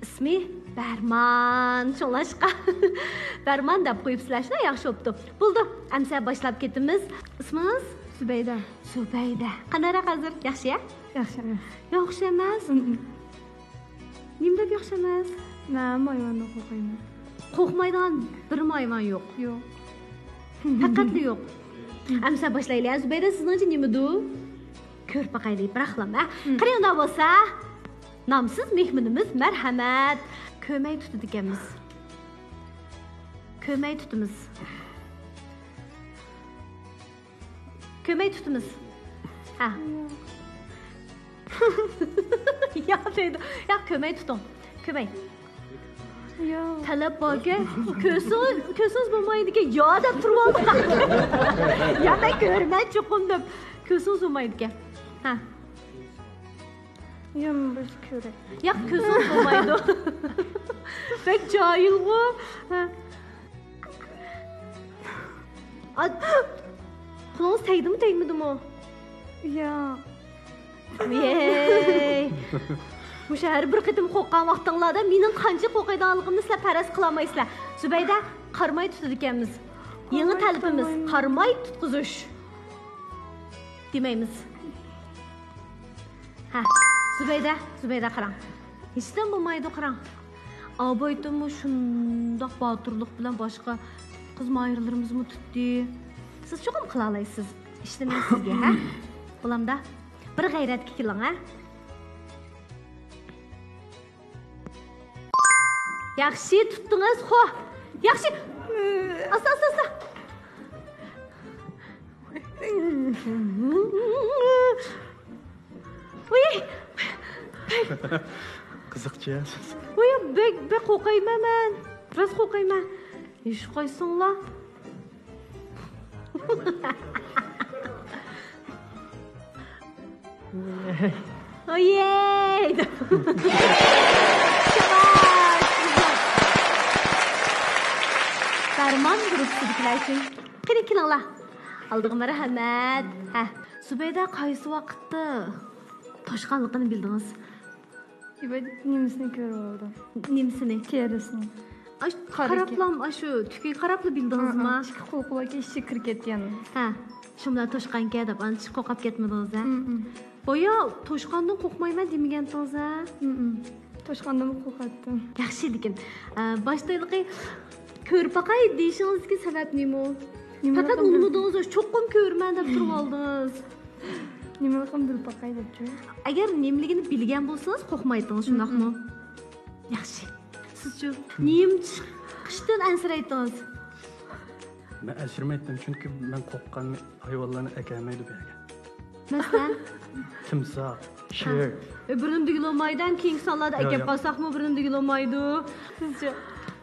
ismi Barman. Shunlashqa Barman deb qo'yibsizlar. Shuna yaxshi bo'pti. Bo'ldi. Amsa boshlab ketamiz. Ismingiz? Zubayda. Zubayda. Qanaqa hozir? Yaxshi-ya? Yaxshi. Yaxshi emas. Nimda yaxshi emas? Mayvonni qo'rqmayman. Qo'rqmaydigan bir mayvon yo'q. Yo'q. Faqatli yo'q. Amsa boshlaylik. Zubayda, sizningcha nimadu? Ko'rib baqaylik, rahmat. Qani unda bo'lsa, nomsiz mehmonimiz marhamat. Ko'may tutdi ekanmiz. Ko'may tutimiz. Kömey tutimiz. Ha. Ya deydi. Ya kömey tutun. Kömey. Ya. Talep bakı. Kösüz bulmaydı ki. Ya da turmalı. Ya ben görmem çokundım. Kösüz bulmaydı ki. Ha. Ya biz köre. Ya kösüz bulmaydı. Pek cahil bu. Ha. Kulağınız değdi mi değmedi mi? Ya. Yey. Bu şehir bir kıtım qo'rqqan vaqtinglarda mening qancha qo'rqaydiganligimni sizlar faraz qilolmaysizlar. Zubayda qarmay tutadiganmiz. Yangi talabimiz qarmay tutqizish. Demaymiz. Ha, Zubayda qarang. Hechdan bo'lmaydi qarang. Aboytim shundoq botirlik bilan boshqa qiz mayirlarimizni tutdi. Siz cho'qim qila olasiz. Ishtimay sizga, ha? Bo'lamda. Bir g'ayratga keling, ha? Yaxshi tutdingiz, xo. Yaxshi. Asa. Uy. Qiziqchi. Voy, bek qo'rqayman men. Biraz qo'rqayman. Ish qo'ysinglar. Oyey! Farmon guruhidagilar uchun kelinglar. Aldığıma rahmat. Zubayda qaysi vaqtda toshqanligini bildingiz? Nemisini ko'rdim. Nemisini? Terisini. Qarablam, shu tukiga qarab bildingizmi? Qo'qlaga ishga kirib ketgan. Shu bilan toshqanga deb ancha qo'rqib ketmadingiz-a? Boya toshqandan qo'rqmayman demagan-siz-a? Toshqandan qo'rqatdim. Yaxshi, lekin boshdayoqi ko'rib baqay deyishingizga sabab nima? Faqat unutdingiz, cho'qqim ko'rman deb turib oldingiz. Nima qilib bilib baqay debchi? Agar nimaligini bilgan bo'lsangiz, qo'rqmaydingiz, shundaqmi? Yaxshi. Siz-chi nimcha qishdan ansiraydingiz? Ben aşırmaydım çünkü ben korkan hayvanlarını ekemeyi bu yerga. Masalan? Timsah, sher. Birini digilolmaydi, keyin sonlarda ekib qolsaqmi birini digilolmaydi. Sizchi?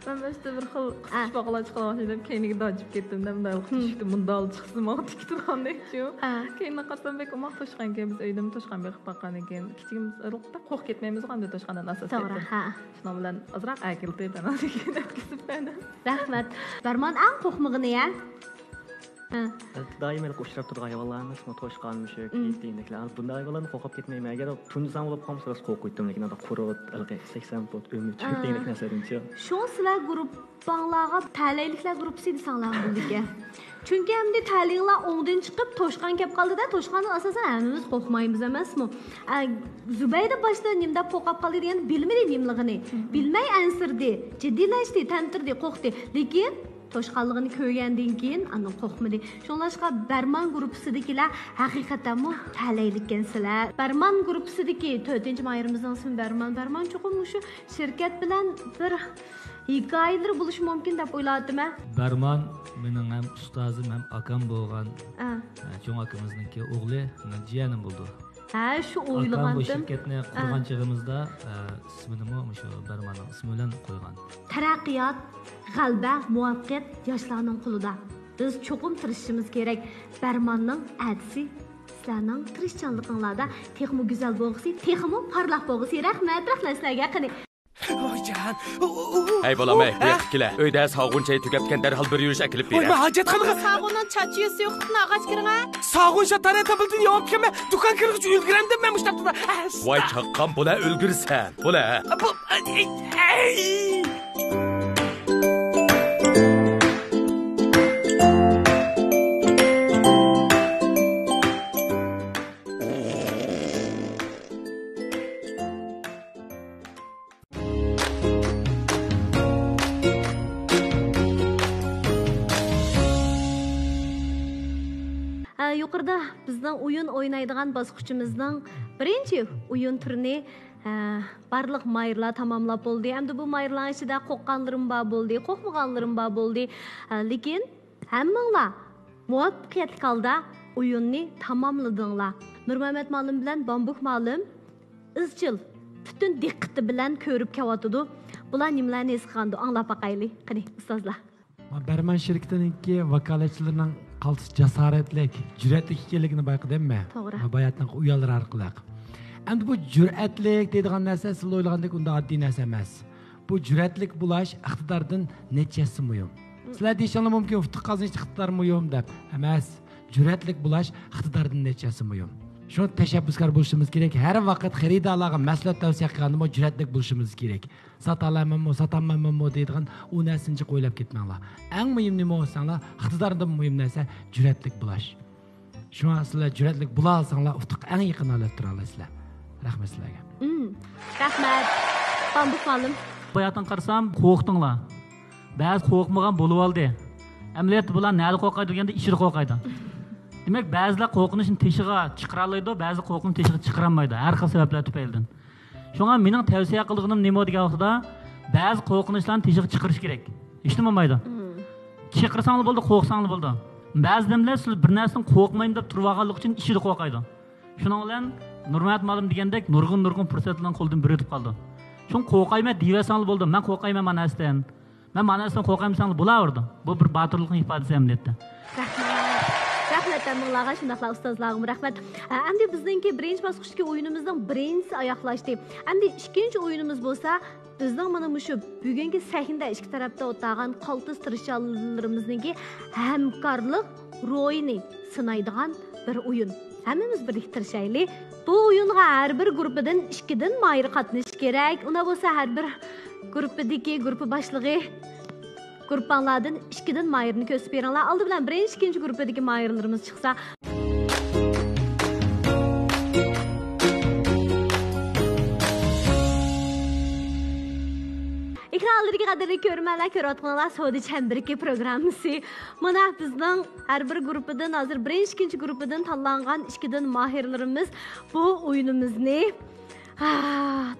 Ben başta bir xil qisish bog'lar chiqarmoqchi deb keyiniga dojib ketdim-da, bunday qishdi, bunday chiqsimoq tiktirgandek-ku. Keyin qarsam bek umoq toshqanga biz uyda toshqan beqib baqqan ekan. Kichigimiz irqda qo'rqib ketmaymiz hamda toshqandan asos. To'g'ri, ha. Shuning bilan azroq akiltib anaga ketkizib qo'ydim. Rahmat. Barmon ang qo'rqmag'ini-ya. Daim uchrab turgan hayvonlarimiz toshqan, mushuk, it deyindeklar. Bunday hayvonlarni qo'rqib ketmayman. Agar tunjisan bo'lib qolsa, qo'rqitdim, lekin qurut, 80 fot ömür deyindek narsalarni-chi. Shu sizlar guruhlarga talayliklar guruhi desanglar buldika. Chunki hamda talinglar o'ngdan chiqib toshqan kelib qoldi-da, toshqanni asosan hammamiz qo'rqmaymiz emasmi? Zubayda boshda nimda qo'rqib qoldi degan bilmadi nimligini. Bilmay ansirdi, jiddiylashdi, tantirdi, qo'rqdi. Lekin toshqanligini ko'rgandan keyin ani qo'rqmadi. Shunlashqa Barman guruhidagilar haqiqatanmi talaylikkansizlar. Barman guruhisidagi 4-mayirimizning ismi Barman cho'qim shu shirkat bilan bir hikoyalar bo'lishi mumkin deb o'yladim. Barman mening ham ustozim ham akam bo'lgan. Cho'ng akamizningki o'g'li, mening jiyanim bo'ldi. Shu o'ylagandim. Bu shirkatni qurgan chog'imizda ismini shu Barmanning ismi bilan qo'ygan. Taraqqiyot, g'alaba, muvaffaqiyat yoshlarning qo'lida. Biz cho'qim tirishishimiz kerak. Barmanning adisi sizlarning tirishchanliginglarda texmo go'zal bo'lg'isi, texmo parlaq bo'lg'isi. Rahmat sizlarga qani. Voycan. Hey bolam, bu yoqqa kela. Uyda sog'un çay tugatgan darhol bir yurish akilib Voy, beray. men hojatxonaga Sog'undan chachiyasi yo'q, nag'ach kiring-a? sog'un shatara tabildin yo'q ekan. Dukan kirg'ich ulgiram deb men mushtabda. Voy chaqqan bo'la ulgursan. Bo'la. Bu Yuqorida bizning o'yin o'ynaydigan bosqichimizning birinchi o'yin turini barliq mayirlar tamomlab bo'ldi. Hamda bu mayirlar ichida qo'rqqanlarim bor bo'ldi, qo'rqmaganlarim bor bo'ldi. Lekin hammanglar muvaffaqiyatli holda o'yinni tamomladinglar. Nurmuhammad ma'lum bilan Bambuk ma'lum izchil butun diqqati bilan ko'rib kelyotdi. Bular nimalarni his qilgandi anglab baqaylik. Qani ustozlar. Barman shirkatininki vakolatchilarining qaltis jasoratlik, jur'atlik ekanligini bayqadimmi? To'g'ri. Bayatning uyalari orqali. Endi bu jur'atlik deydigan narsa siz o'ylagandek unda oddiy narsa emas. Bu jur'atlik bo'lash iqtidordan nechasi muhim. Sizlar deyishingiz mumkin, ufuq qazinish iqtidor muhim deb. Emas, jur'atlik bo'lash iqtidordan nechasi muhim. Shuni tashabbuskor bo'lishimiz kerak. Har vaqt xaridorlarga maslahat tavsiya qilganda bu jur'atlik bo'lishimiz kerak. Satalaymanmi, satamaymanmi deydigan u narsani qo'ylab ketmanglar. Eng muhim nima bo'lsanglar, iqtidordan muhim narsa jur'atlik bo'lash. Shuna sizlar jur'atlik bo'la olsanglar, ufuq eng yaqin olib tura olasizlar. Rahmat sizlarga. Rahmat. Bambuk ma'lum. Bayatdan qarasam, qo'rqdinglar. Ba'zi qo'rqmagan bo'lib oldi. Amaliyotda bular nali qo'rqaydi deganda ishida qo'rqaydi. Demak, ba'zilar qo'rqinishni teshig'iga chiqara oladi, ba'zi qo'rqinishni teshig'iga chiqara olmaydi. Har xil sabablar tufaylidan. Shunga mening tavsiya qilganim nima degan vaqtda, ba'zi qo'rqinishlarni teshig'iga chiqarish kerak. Hech nima bo'lmaydi. Chiqarsanglar bo'ldi, qo'rqsanglar bo'ldi. Ba'zi damlar siz bir narsadan qo'rqmayman deb turib olganlik uchun ishida qo'rqaydi. Shuning bilan Nurmat malım degandek nurg'un fursatlarni qo'ldan bir o'tib qoldi. Shun qo'rqayman deyasanlar bo'ldi. Men qo'rqayman mana asidan. Men mana asidan qo'rqayman bo'laverdim. Bu bir botirlikning ifodasi ham dedi. Rahmat aminglarga, shundaqla ustozlarga rahmat. Endi bizningki birinchi bosqichdagi o'yinimizning birinchisi oyoqlashdi. Endi ikkinchi o'yinimiz bo'lsa, bizning mana shu bugungi sahnada ikki tarafda o'tirgan qaltis tirishchilarimizningki hamkorlik ro'yini sinaydigan bir o'yin. Hammamiz birlikda tirishaylik. Bu o'yinga har bir guruhdan 2 dan mayir qatnashish kerak. Unda bo'lsa har bir guruhdagi guruh boshlig'i gruppanlardan 2 dan mayirni ko'rsatib beringlar. Oldi bilan birinchi, ikkinchi guruhdagi mayirlarimiz chiqsa. Ekranlardagi qadrli ko'rmanlar, ko'rayotganlar, Saudi Chamberki programmasi. Mana bizning har bir guruhdan, hozir birinchi, ikkinchi guruhdan tanlangan 2 dan mahirlarimiz bu o'yinimizni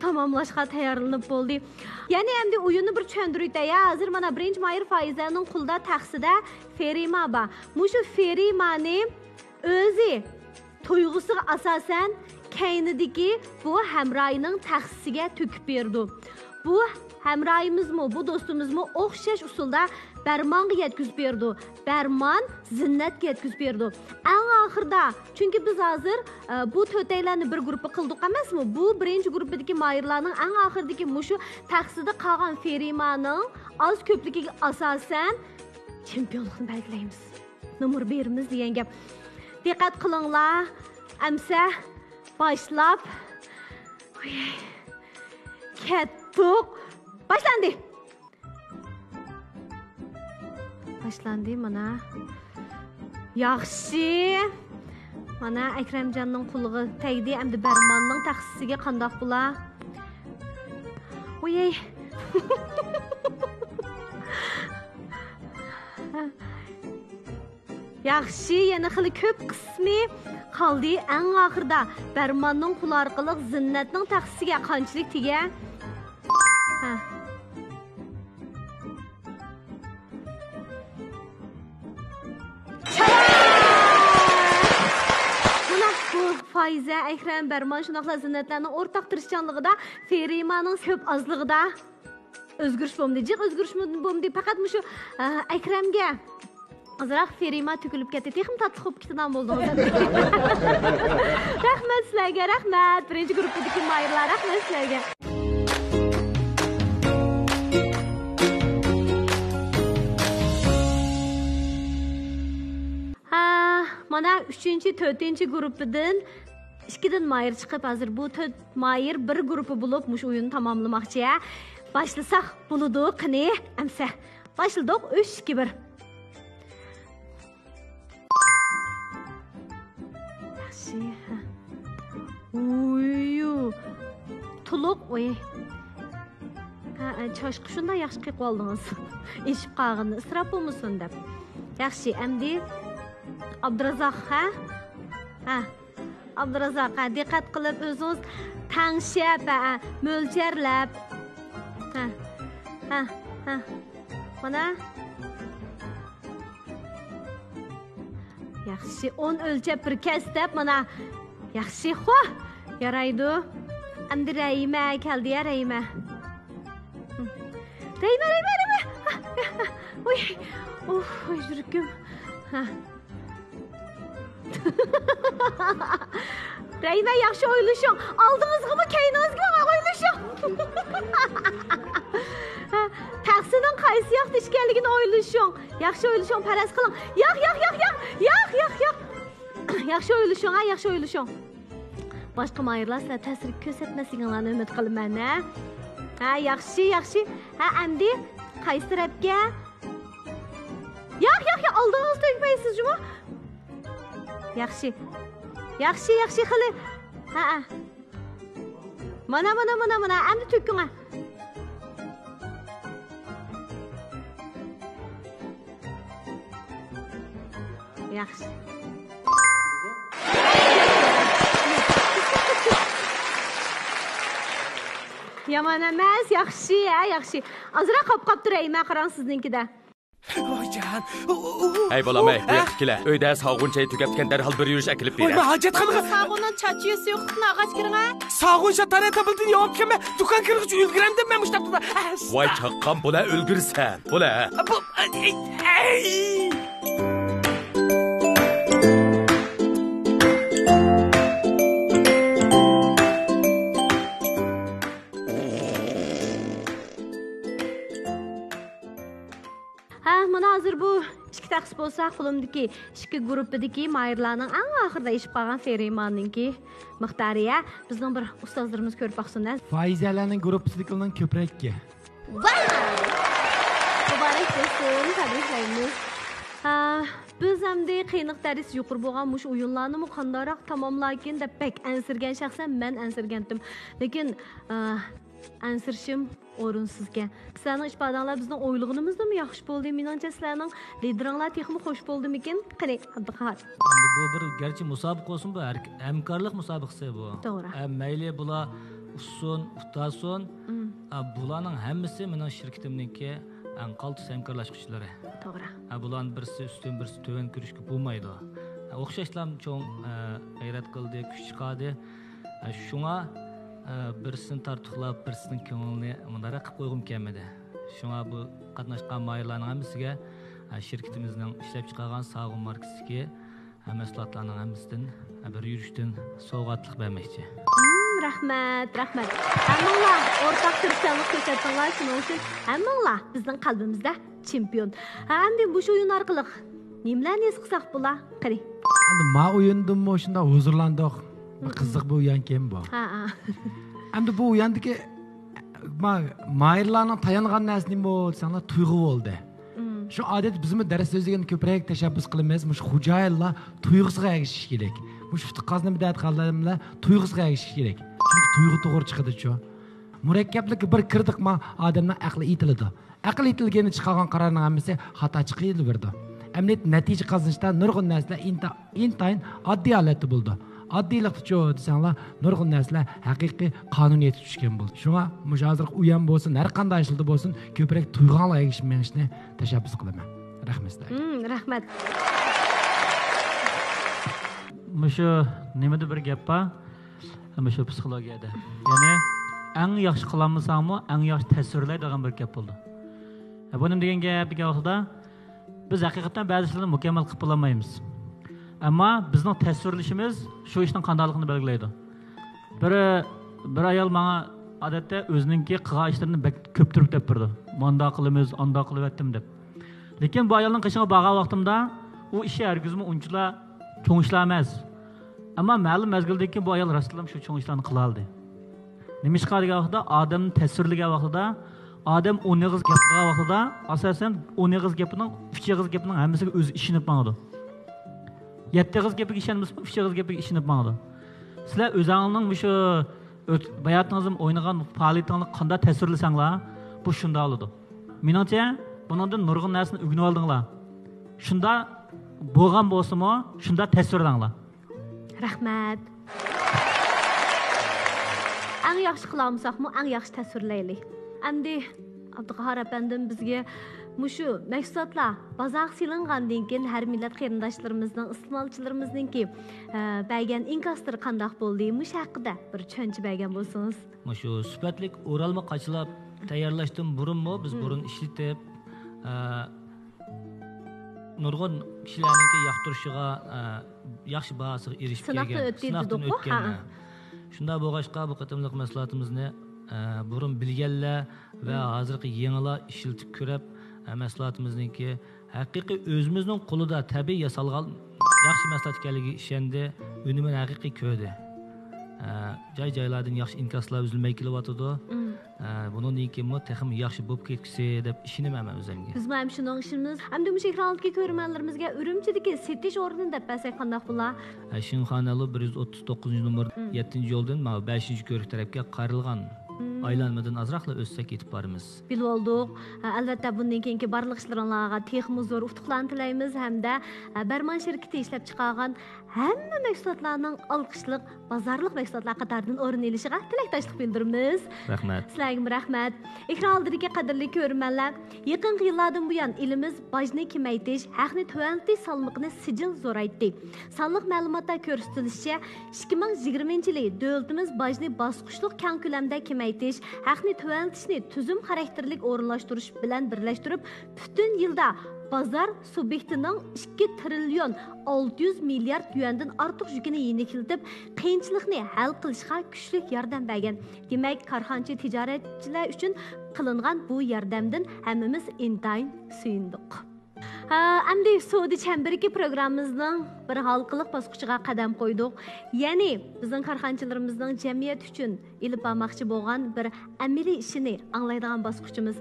tamamlashga tayyorlanib bo'ldi. Ya'ni endi o'yinni bir tushuntirayda. Hozir mana birinchi mayir Foizaning qo'lida taxsida Ferima bor. Mushu Ferimani o'zi to'yg'usiga asosan kaynidagi bu hamroyining taxsisiga to'kib berdi. Bu hamroyimizmi, bu do'stimizmi o'xshash usulda Barmonga yetkazib berdi. Barmon Zinnatga yetkazib berdi. Eng oxirda, chunki biz hozir bu to'taylarni bir guruhga qildik emasmi? Bu birinchi guruhdagi mayirlarning eng oxirdagi mushu taxsida qolgan Ferimaning oz ko'pligiga asosan chempionlikni belgilaymiz. Nomer berimiz degan gap. Diqqat qilinglar. Amsa boshlab ketdik. Başlandı. Başlandı mana. Yaxshi. Mana Akramjonning qulluğu tegdi. Endi Barmonning taxsisiga qandoq bo'lar? Oyey. Yaxshi, yana xili ko'p qismi qoldi. Eng oxirda Barmonning quli orqali Zinnatning taxsisiga qanchalik tegan? Foiza, Akram, Barmon shunaqla Zinnatlarning o'rtaq tirishchanligida, Ferimaning ko'p ozligida o'zgarish bo'ldi. Jiq o'zgarish bo'ldi. Faqat shu Akramga azroq Ferima to'kilib ketdi. Texim tatli xo'p ketidan bo'ldi. Rahmat sizlarga, rahmat. Birinchi guruhdagi mayirlar, rahmat sizlarga. Mana 3-chi, 4-chi guruhdan 2 dan mayir chiqib, hozir bu 4 mayir bir guruhi bo'lib, mush o'yinni tamomlamoqchi. Başlasak bo'ladi, qani, amsa. Başladik 3 2 1. Yaxshi. Uyu. Tuluq, oy. Choshqi shunda yaxshi qilib qoldingiz. Eshib qolganda isrof bo'lmasin deb. Yaxshi, endi Abdurazaq, Abdurazaq, diqqat qilib o'zingiz tanshab, mo'ljarlab. Mana. Yaxshi, 10 o'lchab bir kastab, mana. Yaxshi, xo, yaraydi. Endi Rayima keldi, Rayima. Rayima. Oy, yuragim. Rayima, yaxshi o'ylashing. Oldingizgami, keyingizgami o'ylashing. Taxsining qaysi yoqda ishkanligini o'ylashing. Yaxshi o'ylashing, faraz qiling. Yo'q. Yaxshi o'ylashing, yaxshi o'ylashing. Boshqa mayirlar sizlar ta'sir ko'rsatmasliginglarni umid qilaman, yaxshi. Endi qaysi tarafga? Yo'q, oldingizda tegmaysizmi? Yaxshi qilib. Mana, endi to'kking. Yaxshi. Yomon emas, yaxshi. Azroq qolib turayman, qarang sizninkida. Voycan. Hey bolam, ey, bu yoqqa kela. Uyda sog'un chay tugatgan darhol bir yurish akilib Voy, beradi. men hojatxonaga. Sağının çaçıyası yoxtun ağaç kiringa. Sog'un shatara tabildin yo'q ekan. Dukan kirgich ulgiram deb men mushtabda. Voy chaqqan, bola ulgursan. Bola. Mana hozir bu ikki taqis bo'lsa, qo'limdagi ikki guruhdagi mayirlarning eng oxirida ishib qolgan Ferimanninki miqdoriya bizning bir ustozlarimiz ko'rib baqsinlar. Faizalarning guruhisidagilarning ko'prikki. Muborak bo'lsin, tabriklaymiz. Biz hamda qiynliq darajasi yuqori bo'lgan mush o'yinlarni qandoq tamomlarkin deb bek ansirgan shaxsan men ansirgandim. Lekin ansirishim o'rinsizga. Sizlarning ifodanglar bizning o'ylig'imizdami yaxshi bo'ldi? Meningcha sizlarning lideringlar texmi xo'sh bo'ldimikin? Qani, Abduqahar. Bu bir garchi musobaqa bo'lsin, bu hamkorlik musobaqasi bu. To'g'ri. Mayli bular ussun, utasun, bularning hammasi mening shirkatimniki qaltis hamkorlashuvchilari. To'g'ri. Bularning birisi ustun, birisi tuvan ko'rishga bo'lmaydi. O'xshashlar cho'ng g'ayrat qildi, kuch chiqadi. Shunga birisini tartiqlab, birisining ko'nglini mundara qilib qo'ygim kelmadi. Shunga bu qatnashgan mayirlarning hammasiga shirkatimizning ishlab chiqargan sog'in markasiga mahsulotlarning hammasidan bir yurishdan sovg'atlik bermoqchi. Rahmat. Hammanglar o'rtaq tirishchilik ko'rsatinglar, shuning uchun hammanglar bizning qalbimizda chempion. Endi bu o'yin orqali nimalarni his qilsak bo'lar? Qani. Endi ma o'yindimmi shunda huzurlandik. Qiziq bu o'yin kim bu? Endi bu o'yindagi mayirlarning tayangan narsa nima bo'ldi? Senlar tuyg'u bo'ldi. Shu odat bizmi dars so'zlagan ko'proq tashabbus qilamiz. Mush xo'jayinlar tuyg'usiga erishish kerak. Mush qazini bidat qilganlar tuyg'usiga erishish kerak. Chunki tuyg'u to'g'ri chiqadi-chu. Murakkabligi bir kirdiqma odamning aqli yetiladi. Aql yetilgani chiqargan qarorning hammasi xato chiqaverdi. Emniyet natija qozonishda nurg'un narsalar intayin oddiy holatda bo'ldi. Oddiylikda desanglar nurg'un narsalar haqiqiy qonuniyatga tushgan bo'ldi. Shunga hozir uyan bo'lsin, har qanday ishildi bo'lsin, ko'proq tuyg'onlar egishmashni tashabbus qilaman. Rahmat. Rahmat. Mushu nimada bir gap bor? Mushu psixologiyada. Ya'ni eng yaxshi qilolmasangmi, eng yaxshi tasvirlaydigan bir gap bo'ldi. Buni degan gapga vaqtida biz haqiqatan ba'zi ishlarni mukammal qilib olmaymiz. Ammo bizning tasvirlashimiz shu ishning qandoqligini belgilaydi. Bir ayol menga odatda o'zininki qilgan ishlarini ko'p turib deb turdi. Manda qilamiz, anda qilyaptim deb. Lekin bu ayolning qishiga borgan vaqtimda u ishi hargizmi unchila cho'ng ishlar emas. Ammo ma'lum mezgildan keyin bu ayol rostlam shu cho'ng ishlarni qila oldi. Nima ish qilgan vaqtida odamni tasvirlagan vaqtida odam 10 yig'iz gap qilgan vaqtida asosan 10 yig'iz gapining 3 yig'iz gapining hammasiga o'zi ishinib mangdi. 7 yig'iz gapiga ishonmasmi, 3 yig'iz gapiga ishinib mangdi. Sizlar o'zingizning shu hayotingizda o'ynagan faoliyatingni qanday tasvirlasanglar, bu shunda bo'ladi. Meningcha bundan nurg'un narsani o'rganib oldinglar. Shunda bo'lgan bo'lsa-mo, shunda tasvirlanglar. Rahmat. Eng yaxshi qilamiz-mu, eng yaxshi tasvirlaylik. Endi Abduqahar apandim bizga mushu mahsulotlar bozorga silingandan keyin har millat qarindoshlarimizning, iste'molchilarimizninki bergan inkostlari qanday bo'ldi? Mush haqida bir tushuncha bergan bo'lsangiz. Mushu sifatlik o'ralma qachilab tayyorlashdan burunmi biz burun ishlatib nurg'un kishilarningki yoqtirishiga yaxshi bahosiga erishib kelgan. Sinaqdan o'tgan. Shunda bo'lg'achqa bu qatimliq mahsulotimizni burun bilganlar va hozirgi yangilar ishlatib ko'rib mahsulotimizningki haqiqiy o'zimizning qo'lida tabiiy yasalgan yaxshi mahsulot ekanligiga ishondi, unumini haqiqiy ko'rdi. Joy-joylardan yaxshi inkoslar uzilmay kelyotdi. Bundan keyin texnik yaxshi bo'lib ketgisi deb ishinaman o'zimga. Biz ham shuning ishimiz. Hamda mush ekrandagi ko'rmanlarimizga Urumchidagi setish o'rnini deb bilsak qanday bo'lar? Shinxonalı 139 numar 7-yo'ldan 5-ko'rik tarafga qayrilgan. aylanmadan azroqla o'ssak ketib boramiz. Bilib oldik. Albatta bundan keyingi barliq ishlaringizga texnik zo'r utuqlarni tilaymiz hamda Barman şirkati ishlab chiqargan hamma mahsulotlarning olqishliq bozorlik mahsulotlar qatoridan o'rin olishiga tilakdoshlik bildiramiz. Rahmat. Sizlarga rahmat. Ekran oldidagi qadrli ko'rmanlar, yaqinqi yillardan buyon elimiz bojni kamaytirish, haqni to'lantish salmoqni sijil zo'raytdi. Sonliq ma'lumotlar ko'rsatilishicha, 2020-yil davlatimiz bojni bosqichli keng ko'lamda kamaytirish, haqni to'lantishni tuzum xarakterlik o'rinlashtirish bilan birlashtirib, butun yilda bozor subyektining 2 trillion 600 milliard yuandan ortiq yukini yengillatib, qiyinchilikni hal qilishga kuchli yordam bergan. Demak, korxonchi tijoratchilar uchun qilingan bu yordamdan hammamiz intayin suyundik. Endi Saudi Chamberiki programmamizning bir halqiliq bosqichiga qadam qo'ydik. Ya'ni bizning korxonchilarimizning jamiyat uchun ilib bormoqchi bo'lgan bir amaliy ishini anglaydigan bosqichimiz.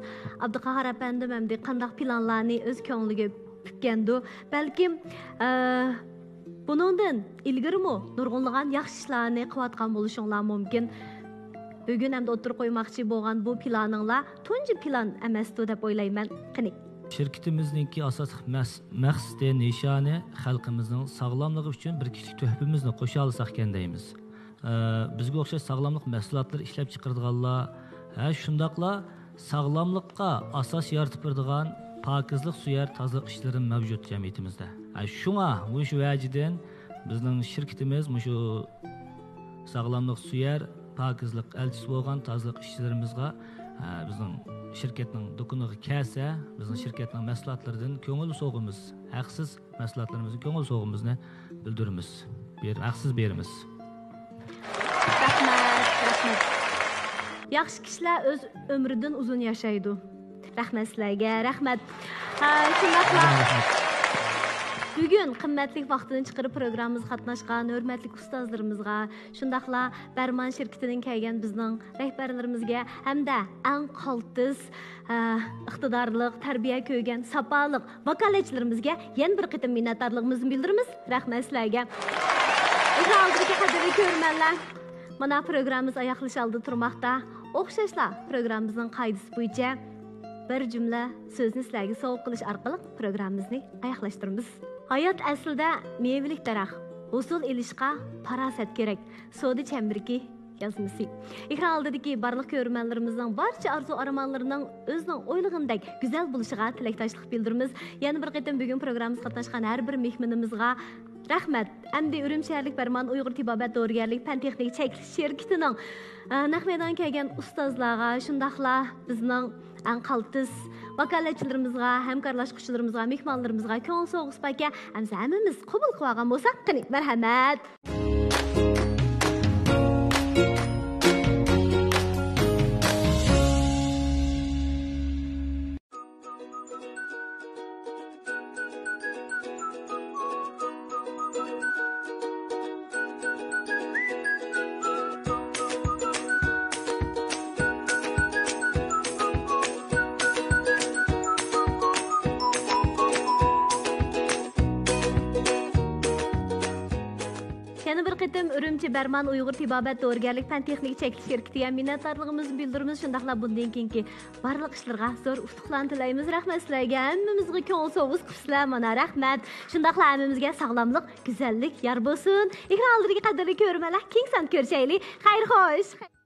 Abduqahar apandim hamda qanday planlarni o'z ko'ngliga pukkandu. Balkim buningdan ilgarimi nurg'unlagan yaxshi ishlarni qilayotgan bo'lishinglar mumkin. Bugun hamda o'tirib qo'ymoqchi bo'lgan bu planinglar tunji plan emasdi deb o'ylayman. Qani Şirketimizdeki asosli maqsadi nishoni xalqimizning sog'lomligi uchun bir kichik tuhfamizni qo'sha olsak ekan deymiz. Bizga o'xshash sog'lomlik mahsulotlar ishlab chiqaradiganlar, shundaqla sog'lomlikqa asos yaratib beradigan pokizlik suyar tozalik ishlari mavjud jamiyatimizda. Shunga shu vajidan bizning shirkatimiz shu sog'lomlik suyar pokizlik elchisi bo'lgan tozalik ishlarimizga bizning şirketning do'koniga kelsa, bizning shirkatning mahsulotlaridan ko'ngil so'g'imiz, haqsiz mahsulotlarimizning ko'ngil so'g'imizni bildiramiz. Haqsiz beramiz. Rahmat. Yaxshi kishilar o'z umridan uzun yashaydi. Rahmat sizlarga, rahmat. Bugun qimmatli vaqtini chiqarib programmamizga qatnashgan hurmatli ustozlarimizga, shundaqla Barman shirkatining kelgan bizning rahbarlarimizga hamda eng qaltis, iqtidorli, tarbiya ko'rgan, safoliq vakolatchilarimizga yana bir qitim minnatdorligimizni bildiramiz. Rahmat sizlarga. O'zingizga qadrli ko'rmanlar. Mana programmamiz oyoqlash oldi turmoqda. O'xshashla programmamizning qoidasi bo'yicha bir jumla so'zni sizlarga sovg'a qilish orqali programmamizni oyoqlashtiramiz. Hayot aslida mevalik daraxt. Usul ilishqa farosat kerak. Saudi Chamberiki yozmasi. Ekran oldidagi barliq ko'rmanlarimizning barcha arzu armonlarining o'zining o'ylig'indek go'zal bo'lishiga tilakdoshlik bildiramiz. Yana bir qatim bugun programmamizga qatnashgan har bir mehmonimizga rahmat. Endi Urumchilik Barman Uyg'ur tibobat dorigarlik fan texnik cheklash shirkatining naq maydonga kelgan ustozlarga, shundaqla bizning eng qaltis vakolatchilarimizga, hamkorlashuvchilarimizga, mehmonlarimizga ko'ngil so'g'is paka hammamiz qabul qilgan bo'lsak, qani marhamat. Yana bir qitim Urumchi Barman Uyg'ur tibobat dorigarlik fan texnik cheklash shirkatiga minnatdorligimizni bildiramiz. Shundaqla bundan keyingi barliq ishlarga zo'r utuqlarni tilaymiz. Rahmat sizlarga. Hammamizga ko'ngil so'g'is qilsizlar. Mana rahmat. Shundaqla hammamizga sog'lomlik, go'zallik yor bo'lsin. Ekran oldidagi qadrli ko'rmalar keng son ko'rishaylik. Xayr xo'sh.